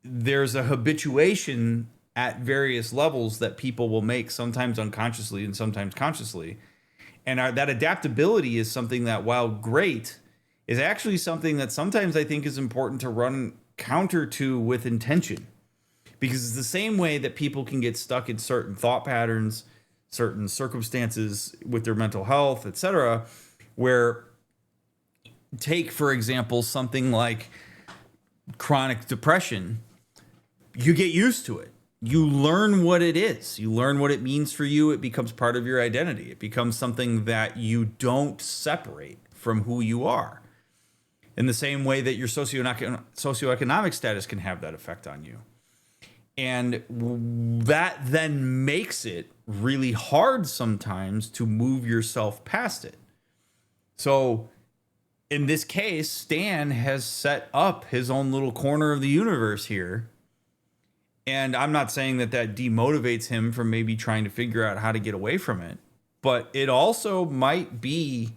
there's a habituation at various levels that people will make, sometimes unconsciously and sometimes consciously. And that adaptability is something that, while great, is actually something that sometimes I think is important to run counter to with intention. Because it's the same way that people can get stuck in certain thought patterns, certain circumstances with their mental health, etc., where, take, for example, something like chronic depression, you get used to it. You learn what it is. You learn what it means for you. It becomes part of your identity. It becomes something that you don't separate from who you are. In the same way that your socioeconomic status can have that effect on you. And that then makes it really hard sometimes to move yourself past it. So in this case, Stan has set up his own little corner of the universe here. And I'm not saying that demotivates him from maybe trying to figure out how to get away from it. But it also might be,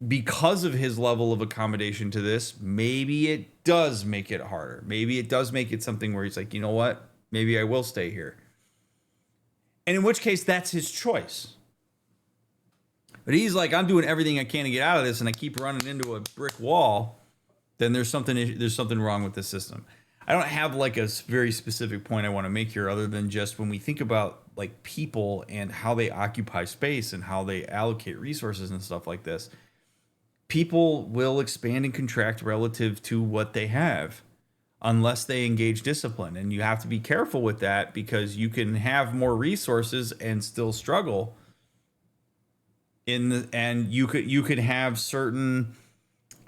because of his level of accommodation to this, maybe it does make it harder. Maybe it does make it something where he's like, you know what? Maybe I will stay here. And in which case, that's his choice. But he's like, I'm doing everything I can to get out of this, and I keep running into a brick wall. Then there's something wrong with the system. I don't have like a very specific point I want to make here, other than just when we think about like people and how they occupy space and how they allocate resources and stuff like this. People will expand and contract relative to what they have unless they engage discipline. And you have to be careful with that, because you can have more resources and still struggle and you could have certain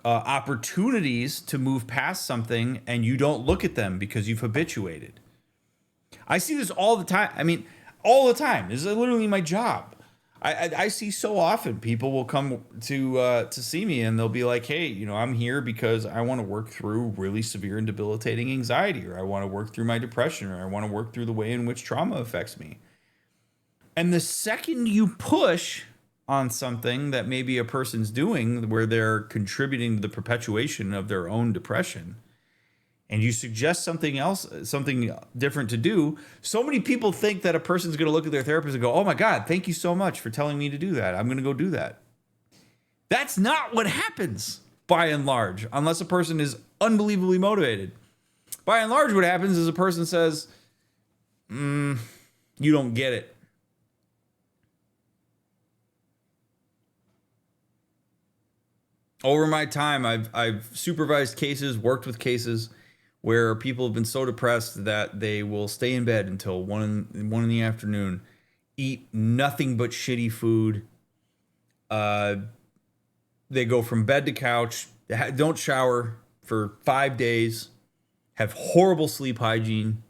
opportunities to move past something, and you don't look at them because you've habituated. I see this all the time. I mean, all the time. This is literally my job. I see so often people will come to see me, and they'll be like, hey, I'm here because I want to work through really severe and debilitating anxiety, or I want to work through my depression, or I want to work through the way in which trauma affects me. And the second you push on something that maybe a person's doing where they're contributing to the perpetuation of their own depression, and you suggest something else, something different to do, so many people think that a person's going to look at their therapist and go, oh my God, thank you so much for telling me to do that. I'm going to go do that. That's not what happens by and large, unless a person is unbelievably motivated. By and large, what happens is a person says, you don't get it. Over my time, I've supervised cases, worked with cases where people have been so depressed that they will stay in bed until 1 in the afternoon, eat nothing but shitty food. They go from bed to couch, don't shower for 5 days, have horrible sleep hygiene.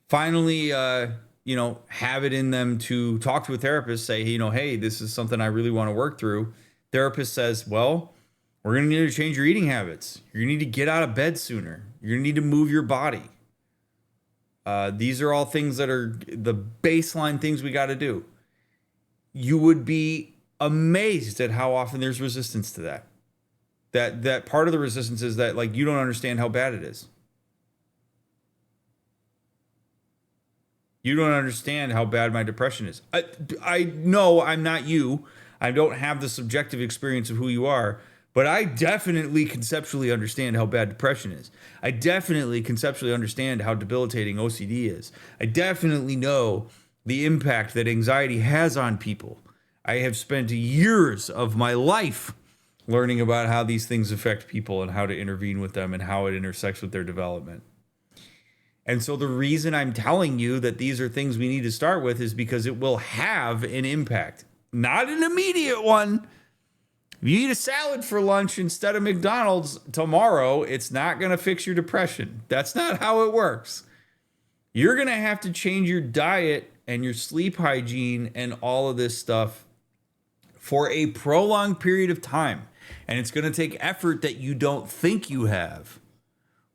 Finally, have it in them to talk to a therapist, say, hey, this is something I really want to work through. Therapist says, well, we're going to need to change your eating habits. You're going to need to get out of bed sooner. You're going to need to move your body. These are all things that are the baseline things we got to do. You would be amazed at how often there's resistance to that. That part of the resistance is that, like, you don't understand how bad it is. You don't understand how bad my depression is. I know I'm not you. I don't have the subjective experience of who you are, but I definitely conceptually understand how bad depression is. I definitely conceptually understand how debilitating OCD is. I definitely know the impact that anxiety has on people. I have spent years of my life learning about how these things affect people and how to intervene with them and how it intersects with their development. And so the reason I'm telling you that these are things we need to start with is because it will have an impact. Not an immediate one. If you eat a salad for lunch instead of McDonald's tomorrow, it's not going to fix your depression. That's not how it works. You're going to have to change your diet and your sleep hygiene and all of this stuff for a prolonged period of time. And it's going to take effort that you don't think you have,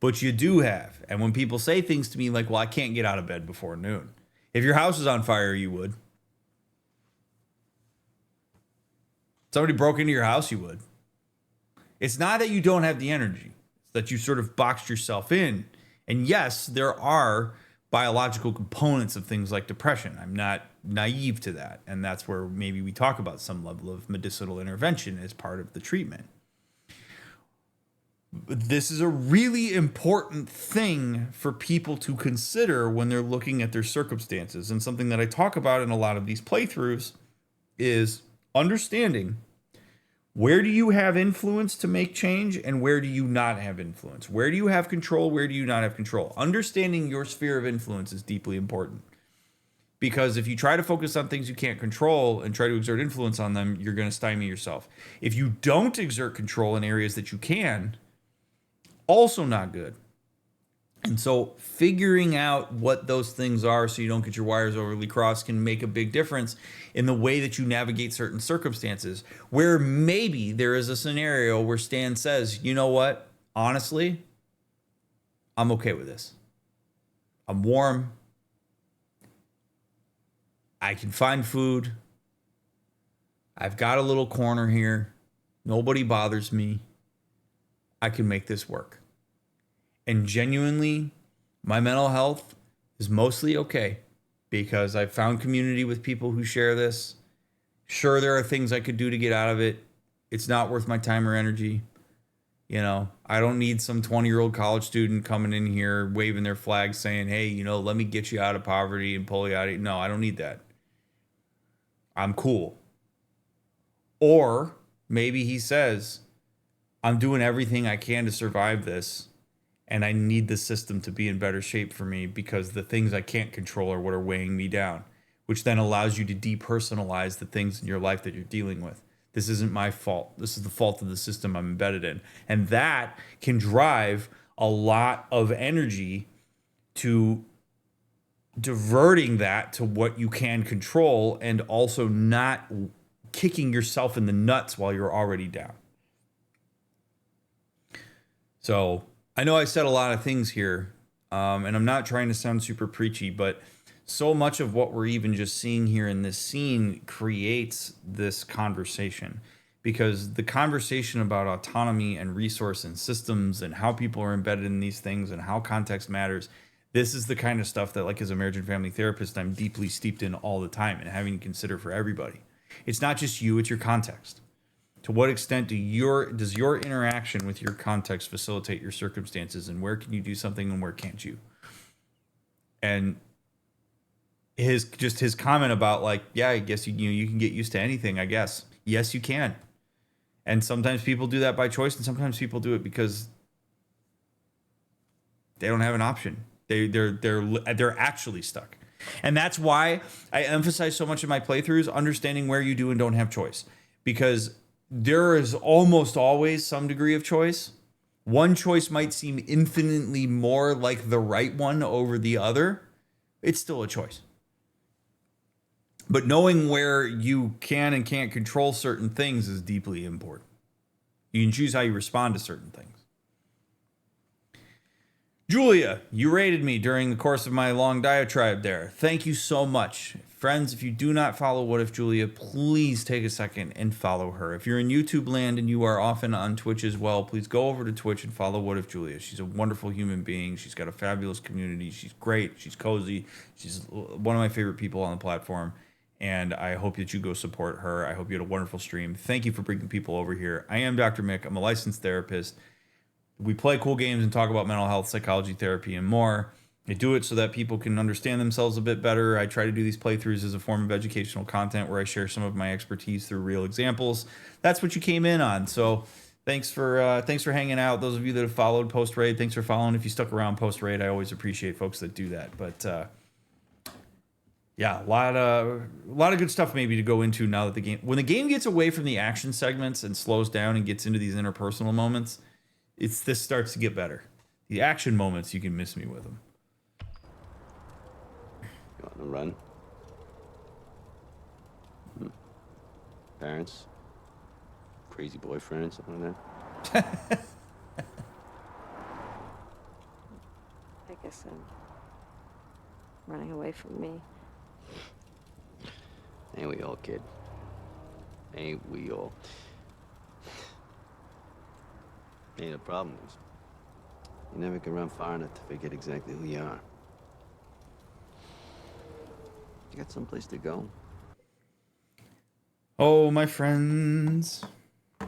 but you do have. And when people say things to me like, well, I can't get out of bed before noon. If your house is on fire, you would. Somebody broke into your house, you would. It's not that you don't have the energy. It's that you sort of boxed yourself in. And yes, there are biological components of things like depression. I'm not naive to that. And that's where maybe we talk about some level of medicinal intervention as part of the treatment. This is a really important thing for people to consider when they're looking at their circumstances. And something that I talk about in a lot of these playthroughs is understanding where do you have influence to make change and where do you not have influence? Where do you have control? Where do you not have control? Understanding your sphere of influence is deeply important. Because if you try to focus on things you can't control and try to exert influence on them, you're going to stymie yourself. If you don't exert control in areas that you can, also not good. And so figuring out what those things are so you don't get your wires overly crossed can make a big difference in the way that you navigate certain circumstances, where maybe there is a scenario where Stan says, you know what, honestly, I'm okay with this. I'm warm. I can find food. I've got a little corner here. Nobody bothers me. I can make this work. And genuinely, my mental health is mostly okay because I've found community with people who share this. Sure, there are things I could do to get out of it. It's not worth my time or energy. You know, I don't need some 20-year-old college student coming in here waving their flag saying, hey, you know, let me get you out of poverty and pull you out of it. No, I don't need that. I'm cool. Or maybe he says, I'm doing everything I can to survive this, and I need the system to be in better shape for me because the things I can't control are what are weighing me down, which then allows you to depersonalize the things in your life that you're dealing with. This isn't my fault. This is the fault of the system I'm embedded in. And that can drive a lot of energy to diverting that to what you can control and also not kicking yourself in the nuts while you're already down. So I know I said a lot of things here, and I'm not trying to sound super preachy, but so much of what we're even just seeing here in this scene creates this conversation, because the conversation about autonomy and resource and systems and how people are embedded in these things and how context matters, this is the kind of stuff that, like, as a marriage and family therapist, I'm deeply steeped in all the time and having to consider for everybody. It's not just you, it's your context. To what extent does your interaction with your context facilitate your circumstances, and where can you do something and where can't you? And his comment about, like, yeah, I guess you can get used to anything, I guess. Yes, you can. And sometimes people do that by choice, and sometimes people do it because they don't have an option. They're actually stuck. And that's why I emphasize so much in my playthroughs understanding where you do and don't have choice, because there is almost always some degree of choice. One choice might seem infinitely more like the right one over the other. It's still a choice. But knowing where you can and can't control certain things is deeply important. You can choose how you respond to certain things. Julia, you rated me during the course of my long diatribe there. Thank you so much. Friends, if you do not follow What If Julia, please take a second and follow her. If you're in YouTube land and you are often on Twitch as well, please go over to Twitch and follow What If Julia. She's a wonderful human being. She's got a fabulous community. She's great. She's cozy. She's one of my favorite people on the platform. And I hope that you go support her. I hope you had a wonderful stream. Thank you for bringing people over here. I am Dr. Mick. I'm a licensed therapist. We play cool games and talk about mental health, psychology, therapy, and more. I do it so that people can understand themselves a bit better. I try to do these playthroughs as a form of educational content where I share some of my expertise through real examples. That's what you came in on. So Thanks for hanging out. Those of you that have followed post raid, thanks for following. If you stuck around post raid, I always appreciate folks that do that. But yeah, a lot of good stuff maybe to go into now that when the game gets away from the action segments and slows down and gets into these interpersonal moments, this starts to get better. The action moments, you can miss me with them. You on the run? Parents? Crazy boyfriend, something like that? I guess I'm running away from me. Ain't we all, kid? Ain't we all? Ain't the problem is, you never can run far enough to forget exactly who you are. You got someplace to go. Oh, my friends. I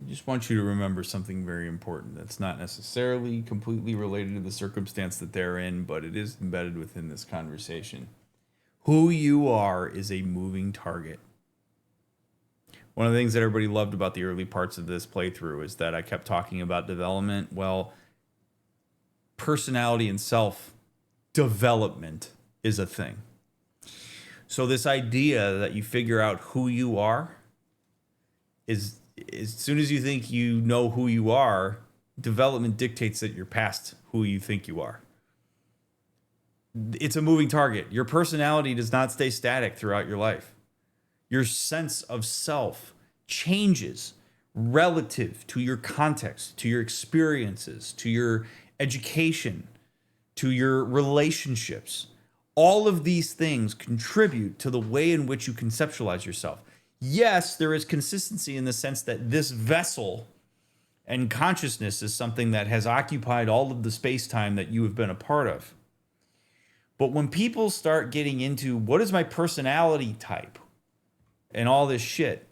just want you to remember something very important that's not necessarily completely related to the circumstance that they're in, but it is embedded within this conversation. Who you are is a moving target. One of the things that everybody loved about the early parts of this playthrough is that I kept talking about development. Well, personality and self-development is a thing. So this idea that you figure out who you are is, as soon as you think you know who you are, development dictates that you're past who you think you are. It's a moving target. Your personality does not stay static throughout your life. Your sense of self changes relative to your context, to your experiences, to your education, to your relationships. All of these things contribute to the way in which you conceptualize yourself. Yes, there is consistency in the sense that this vessel and consciousness is something that has occupied all of the space-time that you have been a part of. But when people start getting into what is my personality type and all this shit,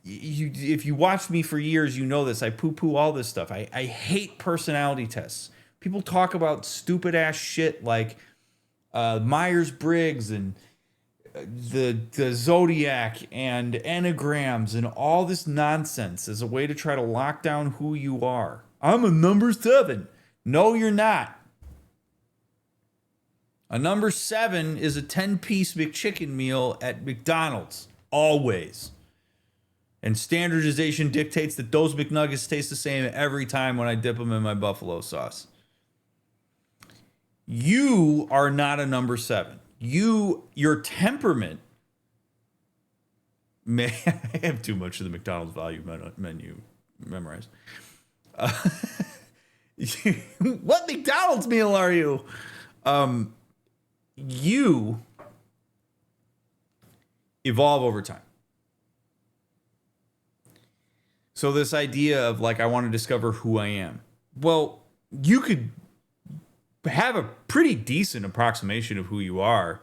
if you watched me for years, you know this. I poo-poo all this stuff. I hate personality tests. People talk about stupid ass shit like Myers-Briggs and the Zodiac and enneagrams and all this nonsense as a way to try to lock down who you are. I'm a number 7. No, you're not. A number 7 is a 10-piece McChicken meal at McDonald's, always. And standardization dictates that those McNuggets taste the same every time when I dip them in my buffalo sauce. You are not a number 7. Your temperament may I have too much of the McDonald's value menu memorized. What McDonald's meal are you? You evolve over time. So this idea of like, I want to discover who I am. Well, you could have a pretty decent approximation of who you are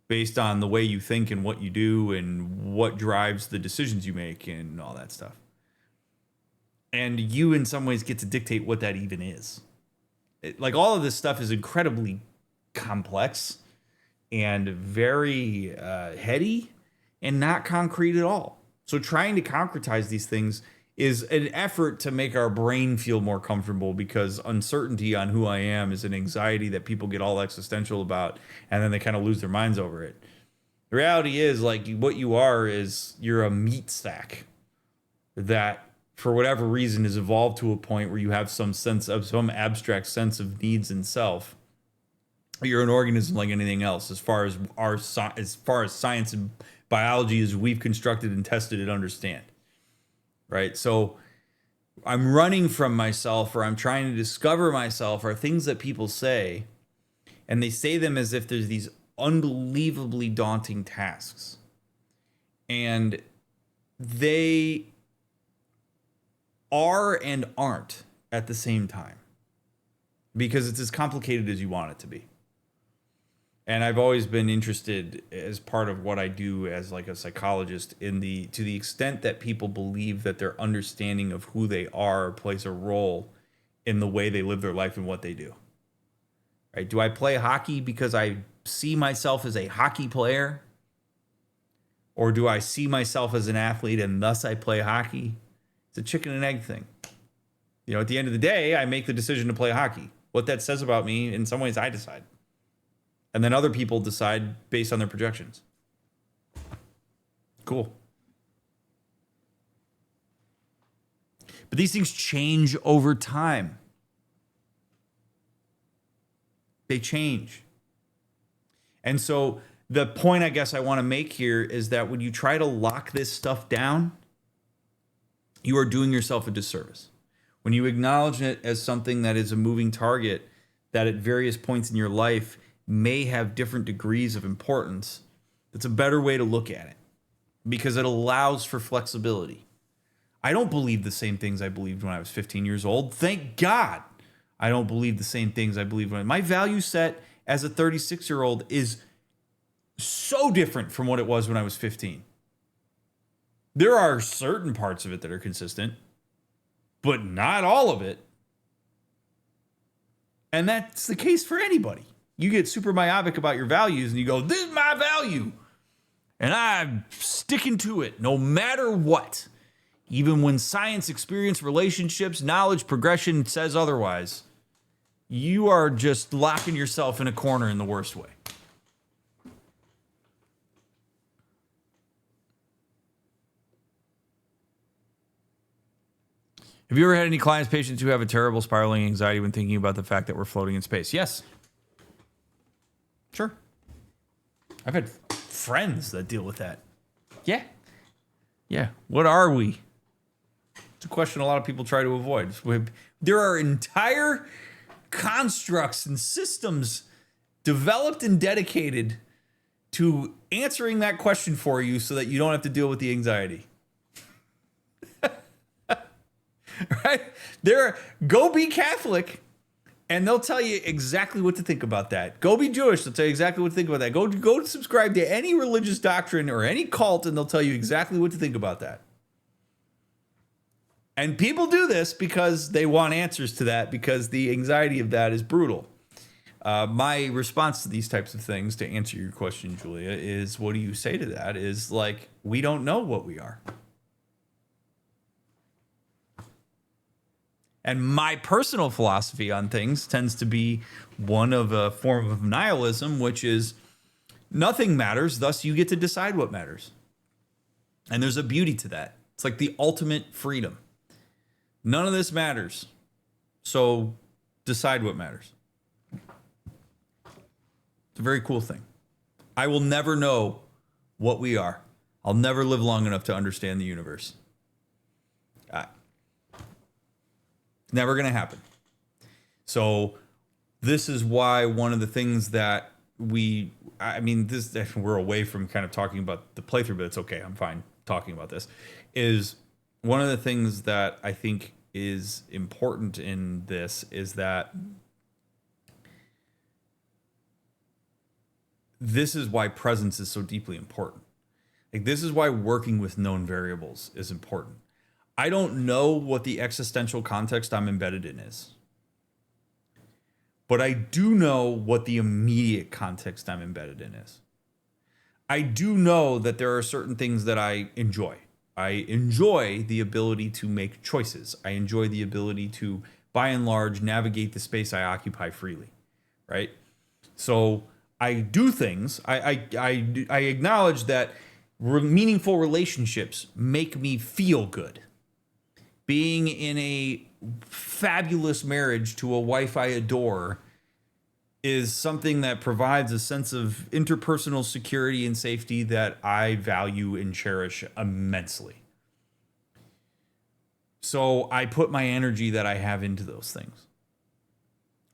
based on the way you think and what you do and what drives the decisions you make and all that stuff. And you in some ways get to dictate what that even is. Like all of this stuff is incredibly complex and very heady and not concrete at all. So trying to concretize these things is an effort to make our brain feel more comfortable, because uncertainty on who I am is an anxiety that people get all existential about, and then they kind of lose their minds over it. The reality is, like, what you are is you're a meat sack that, for whatever reason, has evolved to a point where you have some abstract sense of needs and self. You're an organism like anything else, as far as science and biology as we've constructed and tested and understand. Right? So I'm running from myself, or I'm trying to discover myself, are things that people say, and they say them as if there's these unbelievably daunting tasks. And they are and aren't at the same time, because it's as complicated as you want it to be. And I've always been interested, as part of what I do as like a psychologist, to the extent that people believe that their understanding of who they are plays a role in the way they live their life and what they do. Right? Do I play hockey because I see myself as a hockey player? Or do I see myself as an athlete and thus I play hockey? It's a chicken and egg thing. You know, at the end of the day, I make the decision to play hockey. What that says about me, in some ways, I decide. And then other people decide based on their projections. Cool. But these things change over time. They change. And so the point I guess I want to make here is that when you try to lock this stuff down, you are doing yourself a disservice. When you acknowledge it as something that is a moving target, that at various points in your life may have different degrees of importance, it's a better way to look at it because it allows for flexibility. I don't believe the same things I believed when I was 15 years old. Thank God I don't believe the same things I believed when my value set as a 36-year-old is so different from what it was when I was 15. There are certain parts of it that are consistent, but not all of it. And that's the case for anybody. You get super myopic about your values and you go, this is my value. And I'm sticking to it no matter what. Even when science, experience, relationships, knowledge, progression says otherwise, you are just locking yourself in a corner in the worst way. Have you ever had any clients, patients who have a terrible spiraling anxiety when thinking about the fact that we're floating in space? Yes. Sure. I've had friends that deal with that. Yeah. Yeah. What are we? It's a question a lot of people try to avoid. There are entire constructs and systems developed and dedicated to answering that question for you so that you don't have to deal with the anxiety. Right? Go be Catholic and they'll tell you exactly what to think about that. Go be Jewish, they'll tell you exactly what to think about that. Go subscribe to any religious doctrine or any cult and they'll tell you exactly what to think about that. And people do this because they want answers to that, because the anxiety of that is brutal. My response to these types of things, to answer your question, Julia, is what do you say to that? Is like, we don't know what we are. And my personal philosophy on things tends to be one of a form of nihilism, which is nothing matters, thus you get to decide what matters. And there's a beauty to that. It's like the ultimate freedom. None of this matters, so decide what matters. It's a very cool thing. I will never know what we are. I'll never live long enough to understand the universe. Never going to happen. So this is why one of the things that we're away from kind of talking about the playthrough, but it's okay. I'm fine talking about this. Is one of the things that I think is important in this is that this is why presence is so deeply important. Like, this is why working with known variables is important. I don't know what the existential context I'm embedded in is, but I do know what the immediate context I'm embedded in is. I do know that there are certain things that I enjoy. I enjoy the ability to make choices. I enjoy the ability to, by and large, navigate the space I occupy freely, right? So I do things. I acknowledge that meaningful relationships make me feel good. Being in a fabulous marriage to a wife I adore is something that provides a sense of interpersonal security and safety that I value and cherish immensely. So I put my energy that I have into those things.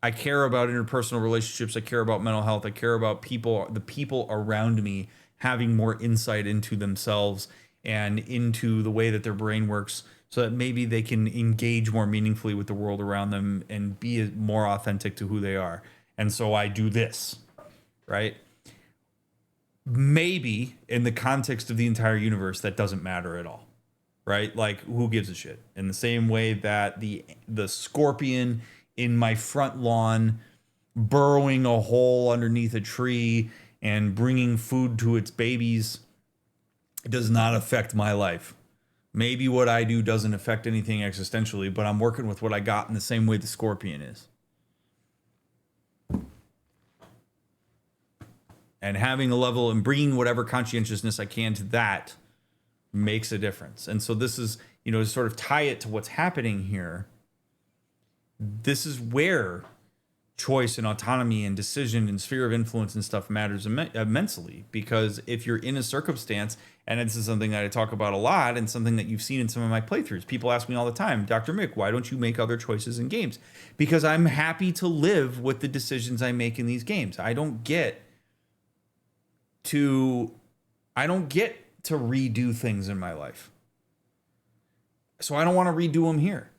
I care about interpersonal relationships. I care about mental health. I care about people, the people around me having more insight into themselves and into the way that their brain works, so that maybe they can engage more meaningfully with the world around them and be more authentic to who they are. And so I do this, right? Maybe in the context of the entire universe, that doesn't matter at all, right? Like, who gives a shit? In the same way that the scorpion in my front lawn burrowing a hole underneath a tree and bringing food to its babies It does not affect my life. Maybe what I do doesn't affect anything existentially, but I'm working with what I got in the same way the Scorpion is. And having a level and bringing whatever conscientiousness I can to that makes a difference. And so this is, you know, to sort of tie it to what's happening here. This is where choice and autonomy and decision and sphere of influence and stuff matters immensely. Because if you're in a circumstance, and this is something that I talk about a lot and something that you've seen in some of my playthroughs, people ask me all the time, Dr. Mick, why don't you make other choices in games? Because I'm happy to live with the decisions I make in these games. I don't get to redo things in my life. So I don't want to redo them here.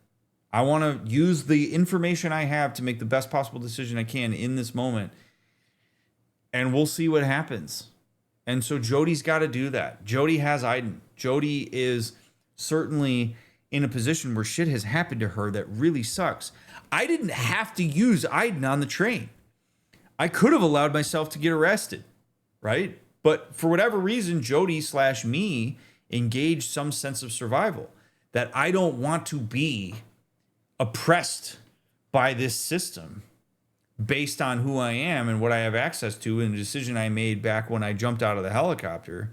I want to use the information I have to make the best possible decision I can in this moment. And we'll see what happens. And so Jodie's got to do that. Jodie has Aiden. Jodie is certainly in a position where shit has happened to her that really sucks. I didn't have to use Aiden on the train. I could have allowed myself to get arrested, right? But for whatever reason, Jodie/me engaged some sense of survival, that I don't want to be oppressed by this system based on who I am and what I have access to and the decision I made back when I jumped out of the helicopter.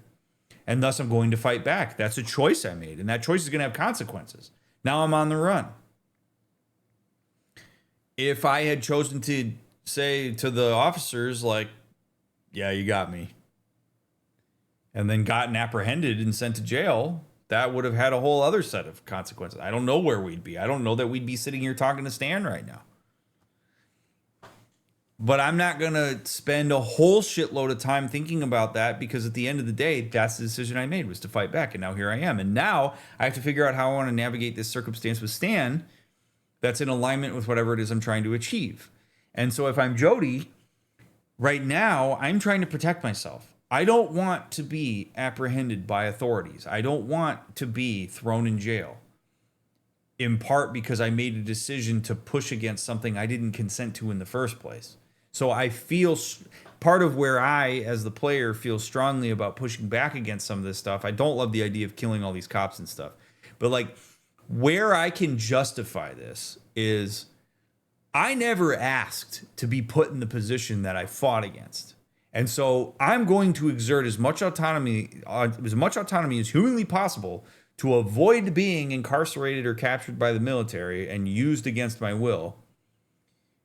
And thus I'm going to fight back. That's a choice I made. And that choice is going to have consequences. Now I'm on the run. If I had chosen to say to the officers, like, yeah, you got me, and then gotten apprehended and sent to jail, that would have had a whole other set of consequences. I don't know where we'd be. I don't know that we'd be sitting here talking to Stan right now. But I'm not going to spend a whole shitload of time thinking about that, because at the end of the day, that's the decision I made, was to fight back. And now here I am. And now I have to figure out how I want to navigate this circumstance with Stan that's in alignment with whatever it is I'm trying to achieve. And so if I'm Jodie, right now, I'm trying to protect myself. I don't want to be apprehended by authorities. I don't want to be thrown in jail, in part because I made a decision to push against something I didn't consent to in the first place. So I feel part of where I, as the player, feel strongly about pushing back against some of this stuff. I don't love the idea of killing all these cops and stuff. But like, where I can justify this is I never asked to be put in the position that I fought against. And so I'm going to exert as much autonomy as humanly possible to avoid being incarcerated or captured by the military and used against my will,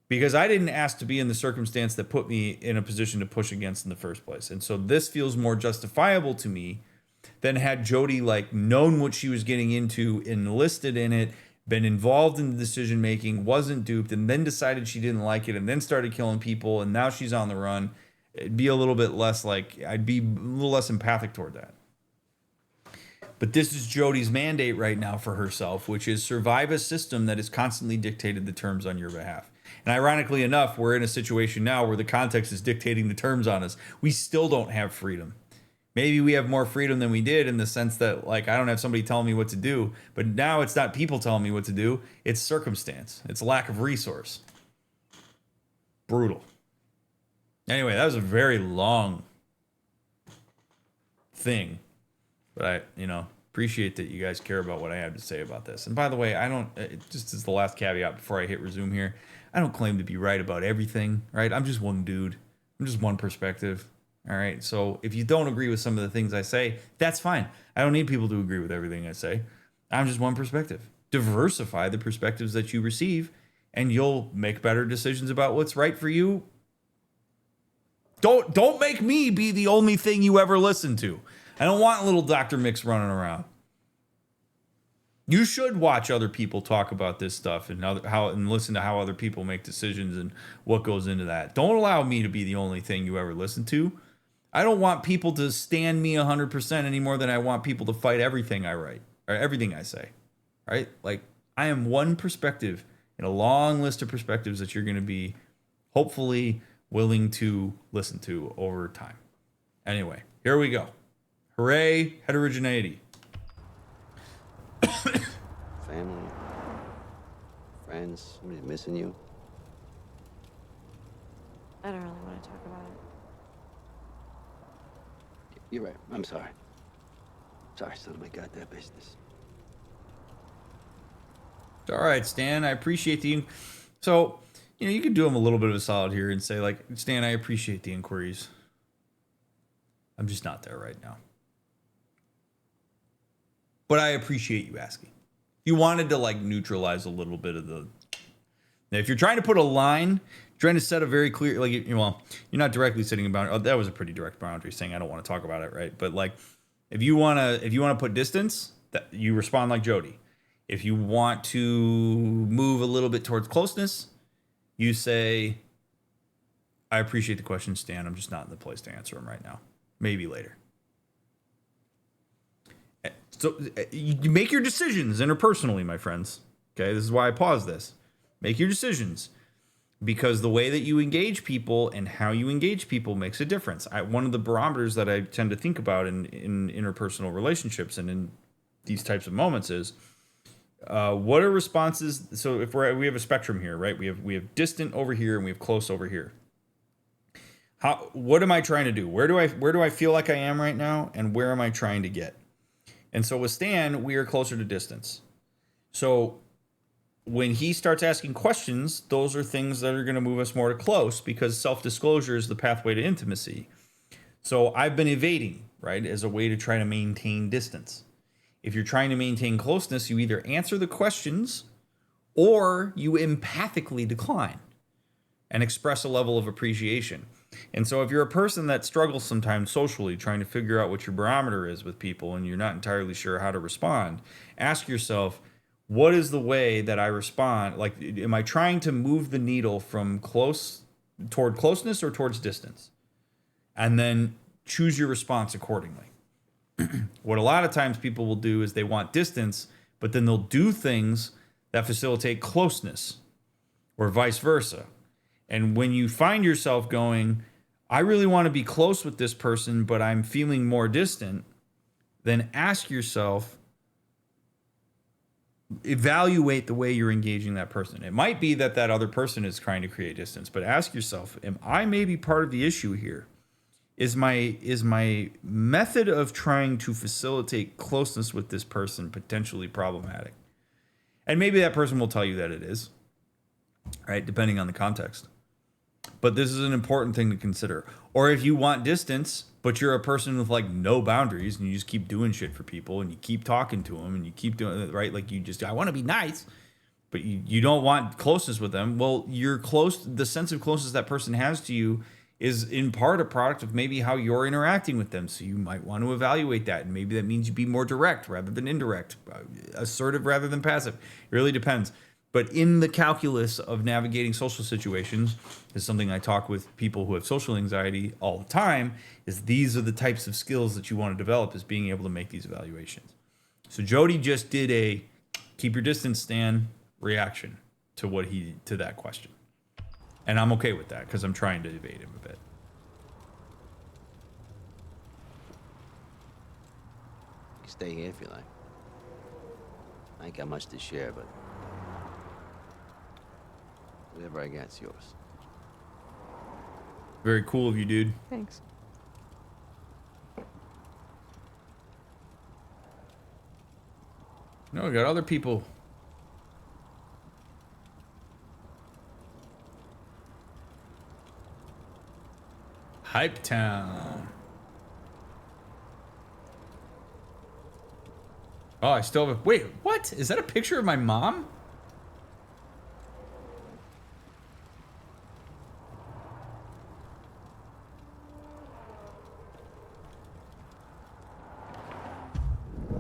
because I didn't ask to be in the circumstance that put me in a position to push against in the first place. And so this feels more justifiable to me than had Jodie like known what she was getting into, enlisted in it, been involved in the decision making, wasn't duped, and then decided she didn't like it and then started killing people, and now she's on the run. It'd be a little bit less like, I'd be a little less empathic toward that. But this is Jodie's mandate right now for herself, which is survive a system that has constantly dictated the terms on your behalf. And ironically enough, we're in a situation now where the context is dictating the terms on us. We still don't have freedom. Maybe we have more freedom than we did, in the sense that, like, I don't have somebody telling me what to do, but now it's not people telling me what to do. It's circumstance. It's lack of resource. Brutal. Anyway, that was a very long thing, but I, appreciate that you guys care about what I have to say about this. And by the way, just as the last caveat before I hit resume here, I don't claim to be right about everything, right? I'm just one dude. I'm just one perspective. All right. So if you don't agree with some of the things I say, that's fine. I don't need people to agree with everything I say. I'm just one perspective. Diversify the perspectives that you receive, and you'll make better decisions about what's right for you. Don't make me be the only thing you ever listen to. I don't want little Dr. Mix running around. You should watch other people talk about this stuff and listen to how other people make decisions and what goes into that. Don't allow me to be the only thing you ever listen to. I don't want people to stand me 100% any more than I want people to fight everything I write or everything I say. Right? Like, I am one perspective in a long list of perspectives that you're going to be hopefully willing to listen to over time. Anyway, here we go. Hooray, heterogeneity. Family, friends, somebody's missing you. I don't really want to talk about it. You're right. I'm sorry. Sorry, son of my goddamn business. All right, Stan, I appreciate the... So, you know, you could do him a little bit of a solid here and say, like, Stan, I appreciate the inquiries. I'm just not there right now. But I appreciate you asking. You wanted to, like, neutralize a little bit of the... Now, if you're trying to put a line, trying to set a very clear... Like, well, you're not directly setting a boundary. Oh, that was a pretty direct boundary, saying I don't want to talk about it, right? But, like, if you want to put distance, that you respond like Jody. If you want to move a little bit towards closeness, you say, I appreciate the question, Stan. I'm just not in the place to answer them right now. Maybe later. So you make your decisions interpersonally, my friends. Okay, this is why I pause this. Make your decisions. Because the way that you engage people and how you engage people makes a difference. One of the barometers that I tend to think about in interpersonal relationships and in these types of moments is, what are responses? So if we have a spectrum here, right? We have distant over here and we have close over here. What am I trying to do? Where do I feel like I am right now, and where am I trying to get? And so with Stan, we are closer to distance. So when he starts asking questions, those are things that are going to move us more to close, because self-disclosure is the pathway to intimacy. So I've been evading, right, as a way to try to maintain distance. If you're trying to maintain closeness, you either answer the questions or you empathically decline and express a level of appreciation. And so if you're a person that struggles sometimes socially, trying to figure out what your barometer is with people and you're not entirely sure how to respond, ask yourself, what is the way that I respond? Like, am I trying to move the needle from close toward closeness or towards distance? And then choose your response accordingly. What a lot of times people will do is they want distance, but then they'll do things that facilitate closeness or vice versa. And when you find yourself going, I really want to be close with this person, but I'm feeling more distant, then ask yourself, evaluate the way you're engaging that person. It might be that that other person is trying to create distance, but ask yourself, am I maybe part of the issue here? Is my method of trying to facilitate closeness with this person potentially problematic? And maybe that person will tell you that it is, right? Depending on the context. But this is an important thing to consider. Or if you want distance, but you're a person with like no boundaries and you just keep doing shit for people and you keep talking to them and you keep doing it, right? Like you just, I want to be nice, but you don't want closeness with them. Well, you're close. The sense of closeness that person has to you is in part a product of maybe how you're interacting with them. So you might want to evaluate that. And maybe that means you be more direct rather than indirect, assertive rather than passive. It really depends. But in the calculus of navigating social situations, is something I talk with people who have social anxiety all the time, is these are the types of skills that you want to develop, is being able to make these evaluations. So Jody just did a keep your distance, Stan, reaction to that question. And I'm okay with that because I'm trying to evade him a bit. You can stay here if you like. I ain't got much to share, but whatever I got's yours. Very cool of you, dude. Thanks. No, we got other people. Hype Town. Oh, I still have a... Wait, what? Is that a picture of my mom?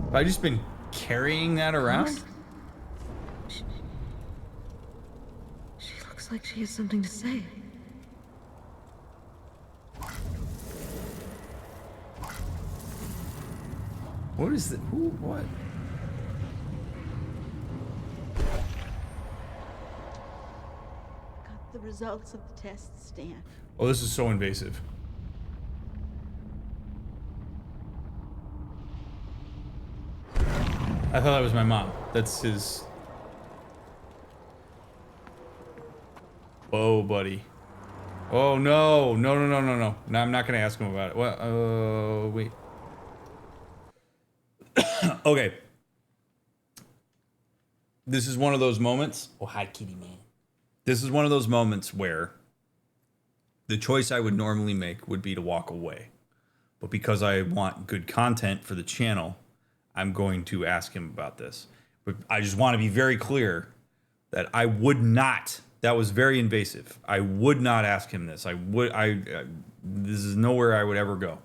Have I just been carrying that around? She looks like she has something to say. What is that? Who? What? Got the results of the test, Stan. Oh, this is so invasive. I thought that was my mom. That's his... Whoa, buddy. Oh, no. No, no, no, no, no. No, I'm not going to ask him about it. Well, wait. Okay. This is one of those moments. Oh, hi, kitty man. This is one of those moments where the choice I would normally make would be to walk away. But because I want good content for the channel, I'm going to ask him about this. But I just want to be very clear that I would not. That was very invasive. I would not ask him this. This is nowhere I would ever go.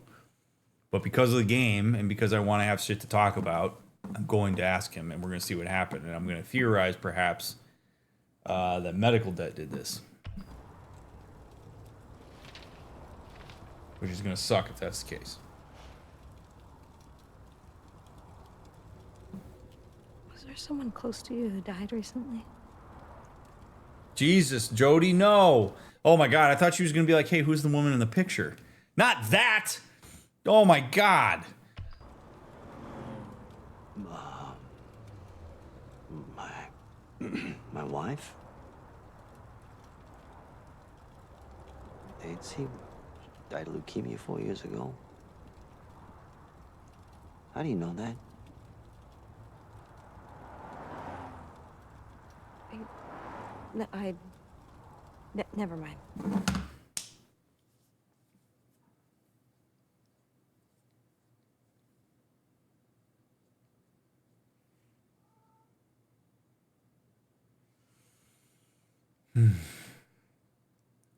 But because of the game and because I want to have shit to talk about, I'm going to ask him, and we're going to see what happened. And I'm going to theorize, perhaps, that medical debt did this. Which is going to suck if that's the case. Was there someone close to you who died recently? Jesus, Jody, no. Oh my God, I thought she was going to be like, hey, who's the woman in the picture? Not that. Oh my God. My wife? Daisy died of leukemia 4 years ago. How do you know that? Never mind.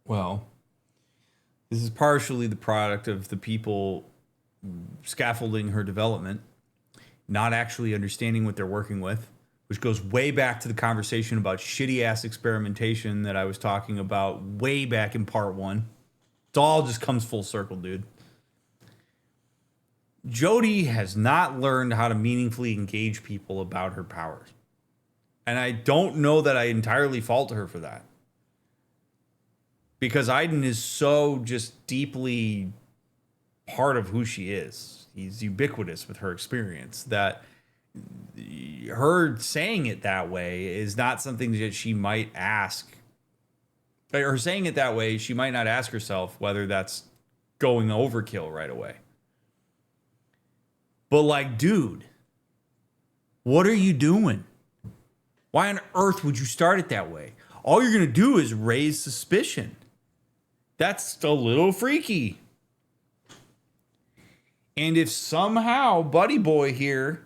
Well, this is partially the product of the people scaffolding her development, not actually understanding what they're working with, which goes way back to the conversation about shitty ass experimentation that I was talking about way back in part 1. It all just comes full circle, dude. Jody has not learned how to meaningfully engage people about her powers. And I don't know that I entirely fault her for that. Because Aiden is so just deeply part of who she is. He's ubiquitous with her experience that her saying it that way is not something that she might ask. Or saying it that way, she might not ask herself whether that's going overkill right away. But like, dude, what are you doing? Why on earth would you start it that way? All you're going to do is raise suspicion. That's a little freaky. And if somehow Buddy Boy here,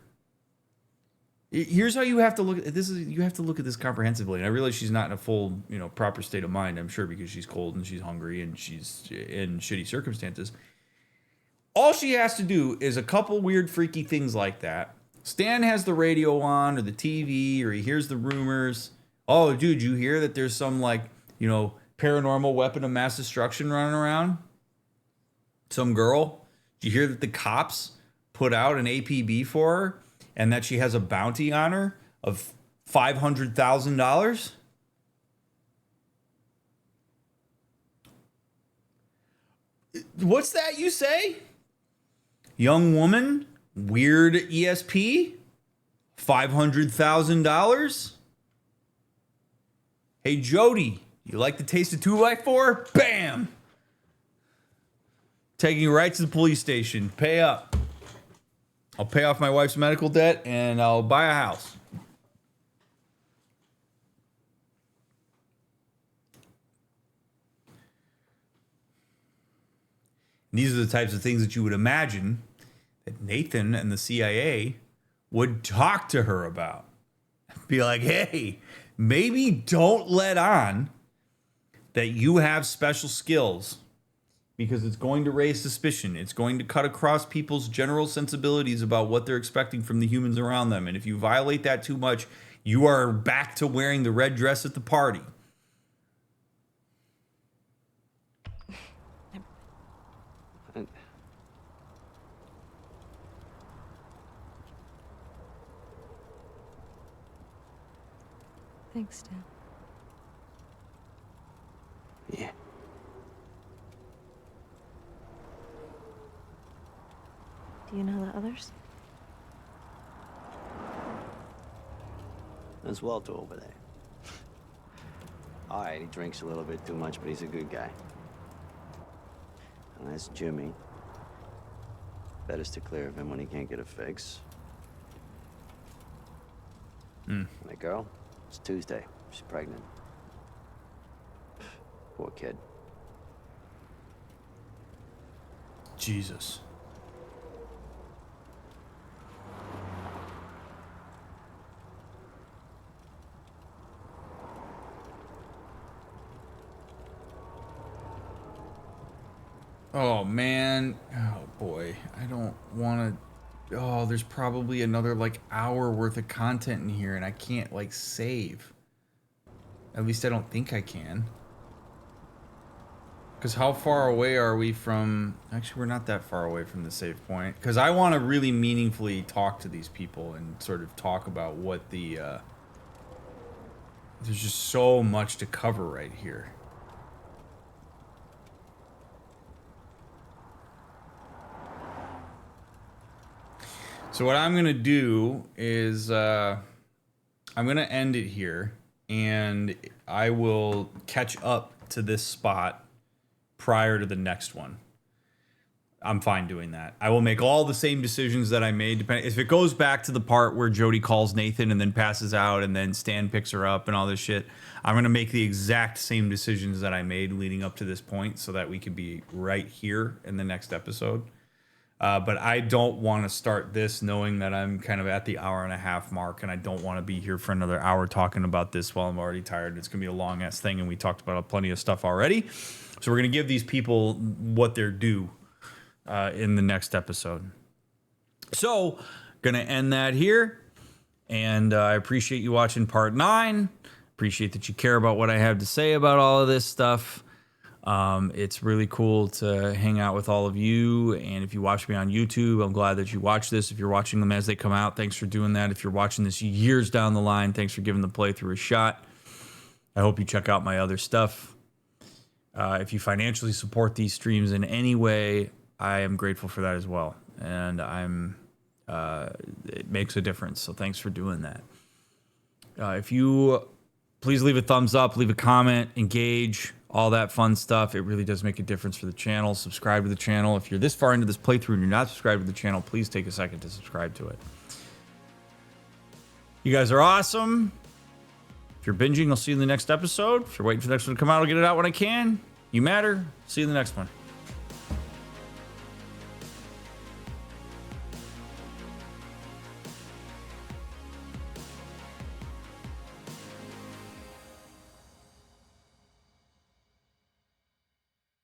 here's how you have to look at this. You have to look at this comprehensively. And I realize she's not in a full, proper state of mind, I'm sure, because she's cold and she's hungry and she's in shitty circumstances. All she has to do is a couple weird, freaky things like that. Stan has the radio on or the TV, or he hears the rumors. Oh, dude, you hear that there's some paranormal weapon of mass destruction running around? Some girl? Did you hear that the cops put out an APB for her and that she has a bounty on her of $500,000? What's that you say? Young woman, weird ESP, $500,000? Hey, Jody, you like the taste of 2x4? Bam! Taking you right to the police station. Pay up. I'll pay off my wife's medical debt and I'll buy a house. These are the types of things that you would imagine that Nathan and the CIA would talk to her about. Be like, hey, maybe don't let on that you have special skills, because it's going to raise suspicion. It's going to cut across people's general sensibilities about what they're expecting from the humans around them. And if you violate that too much, you are back to wearing the red dress at the party. Thanks, Stan. Yeah. Do you know the others? There's Walter over there. All right, he drinks a little bit too much, but he's a good guy. And that's Jimmy. Bet is to clear of him when he can't get a fix. And the girl? It's Tuesday. She's pregnant. Poor kid. Jesus. Oh man, oh boy, I don't want to. Oh, there's probably another like hour worth of content in here, and I can't like save. At least I don't think I can. Because how far away are we from? Actually, we're not that far away from the save point. Because I want to really meaningfully talk to these people and sort of talk about what the. There's just so much to cover right here. So what I'm going to do is I'm going to end it here, and I will catch up to this spot prior to the next one. I'm fine doing that. I will make all the same decisions that I made. Depending if it goes back to the part where Jody calls Nathan and then passes out and then Stan picks her up and all this shit, I'm going to make the exact same decisions that I made leading up to this point so that we could be right here in the next episode. But I don't want to start this knowing that I'm kind of at the hour and a half mark, and I don't want to be here for another hour talking about this while I'm already tired. It's going to be a long ass thing, and we talked about plenty of stuff already. So we're going to give these people what they're due in the next episode. So going to end that here, and I appreciate you watching part 9. Appreciate that you care about what I have to say about all of this stuff. It's really cool to hang out with all of you, and if you watch me on YouTube, I'm glad that you watch this. If you're watching them as they come out, thanks for doing that. If you're watching this years down the line, thanks for giving the playthrough a shot. I hope you check out my other stuff. If you financially support these streams in any way, I am grateful for that as well, and it makes a difference, so thanks for doing that. If you please leave a thumbs up, leave a comment, engage, all that fun stuff. It really does make a difference for the channel. Subscribe to the channel. If you're this far into this playthrough and you're not subscribed to the channel, please take a second to subscribe to it. You guys are awesome. If you're binging, I'll see you in the next episode. If you're waiting for the next one to come out, I'll get it out when I can. You matter. See you in the next one.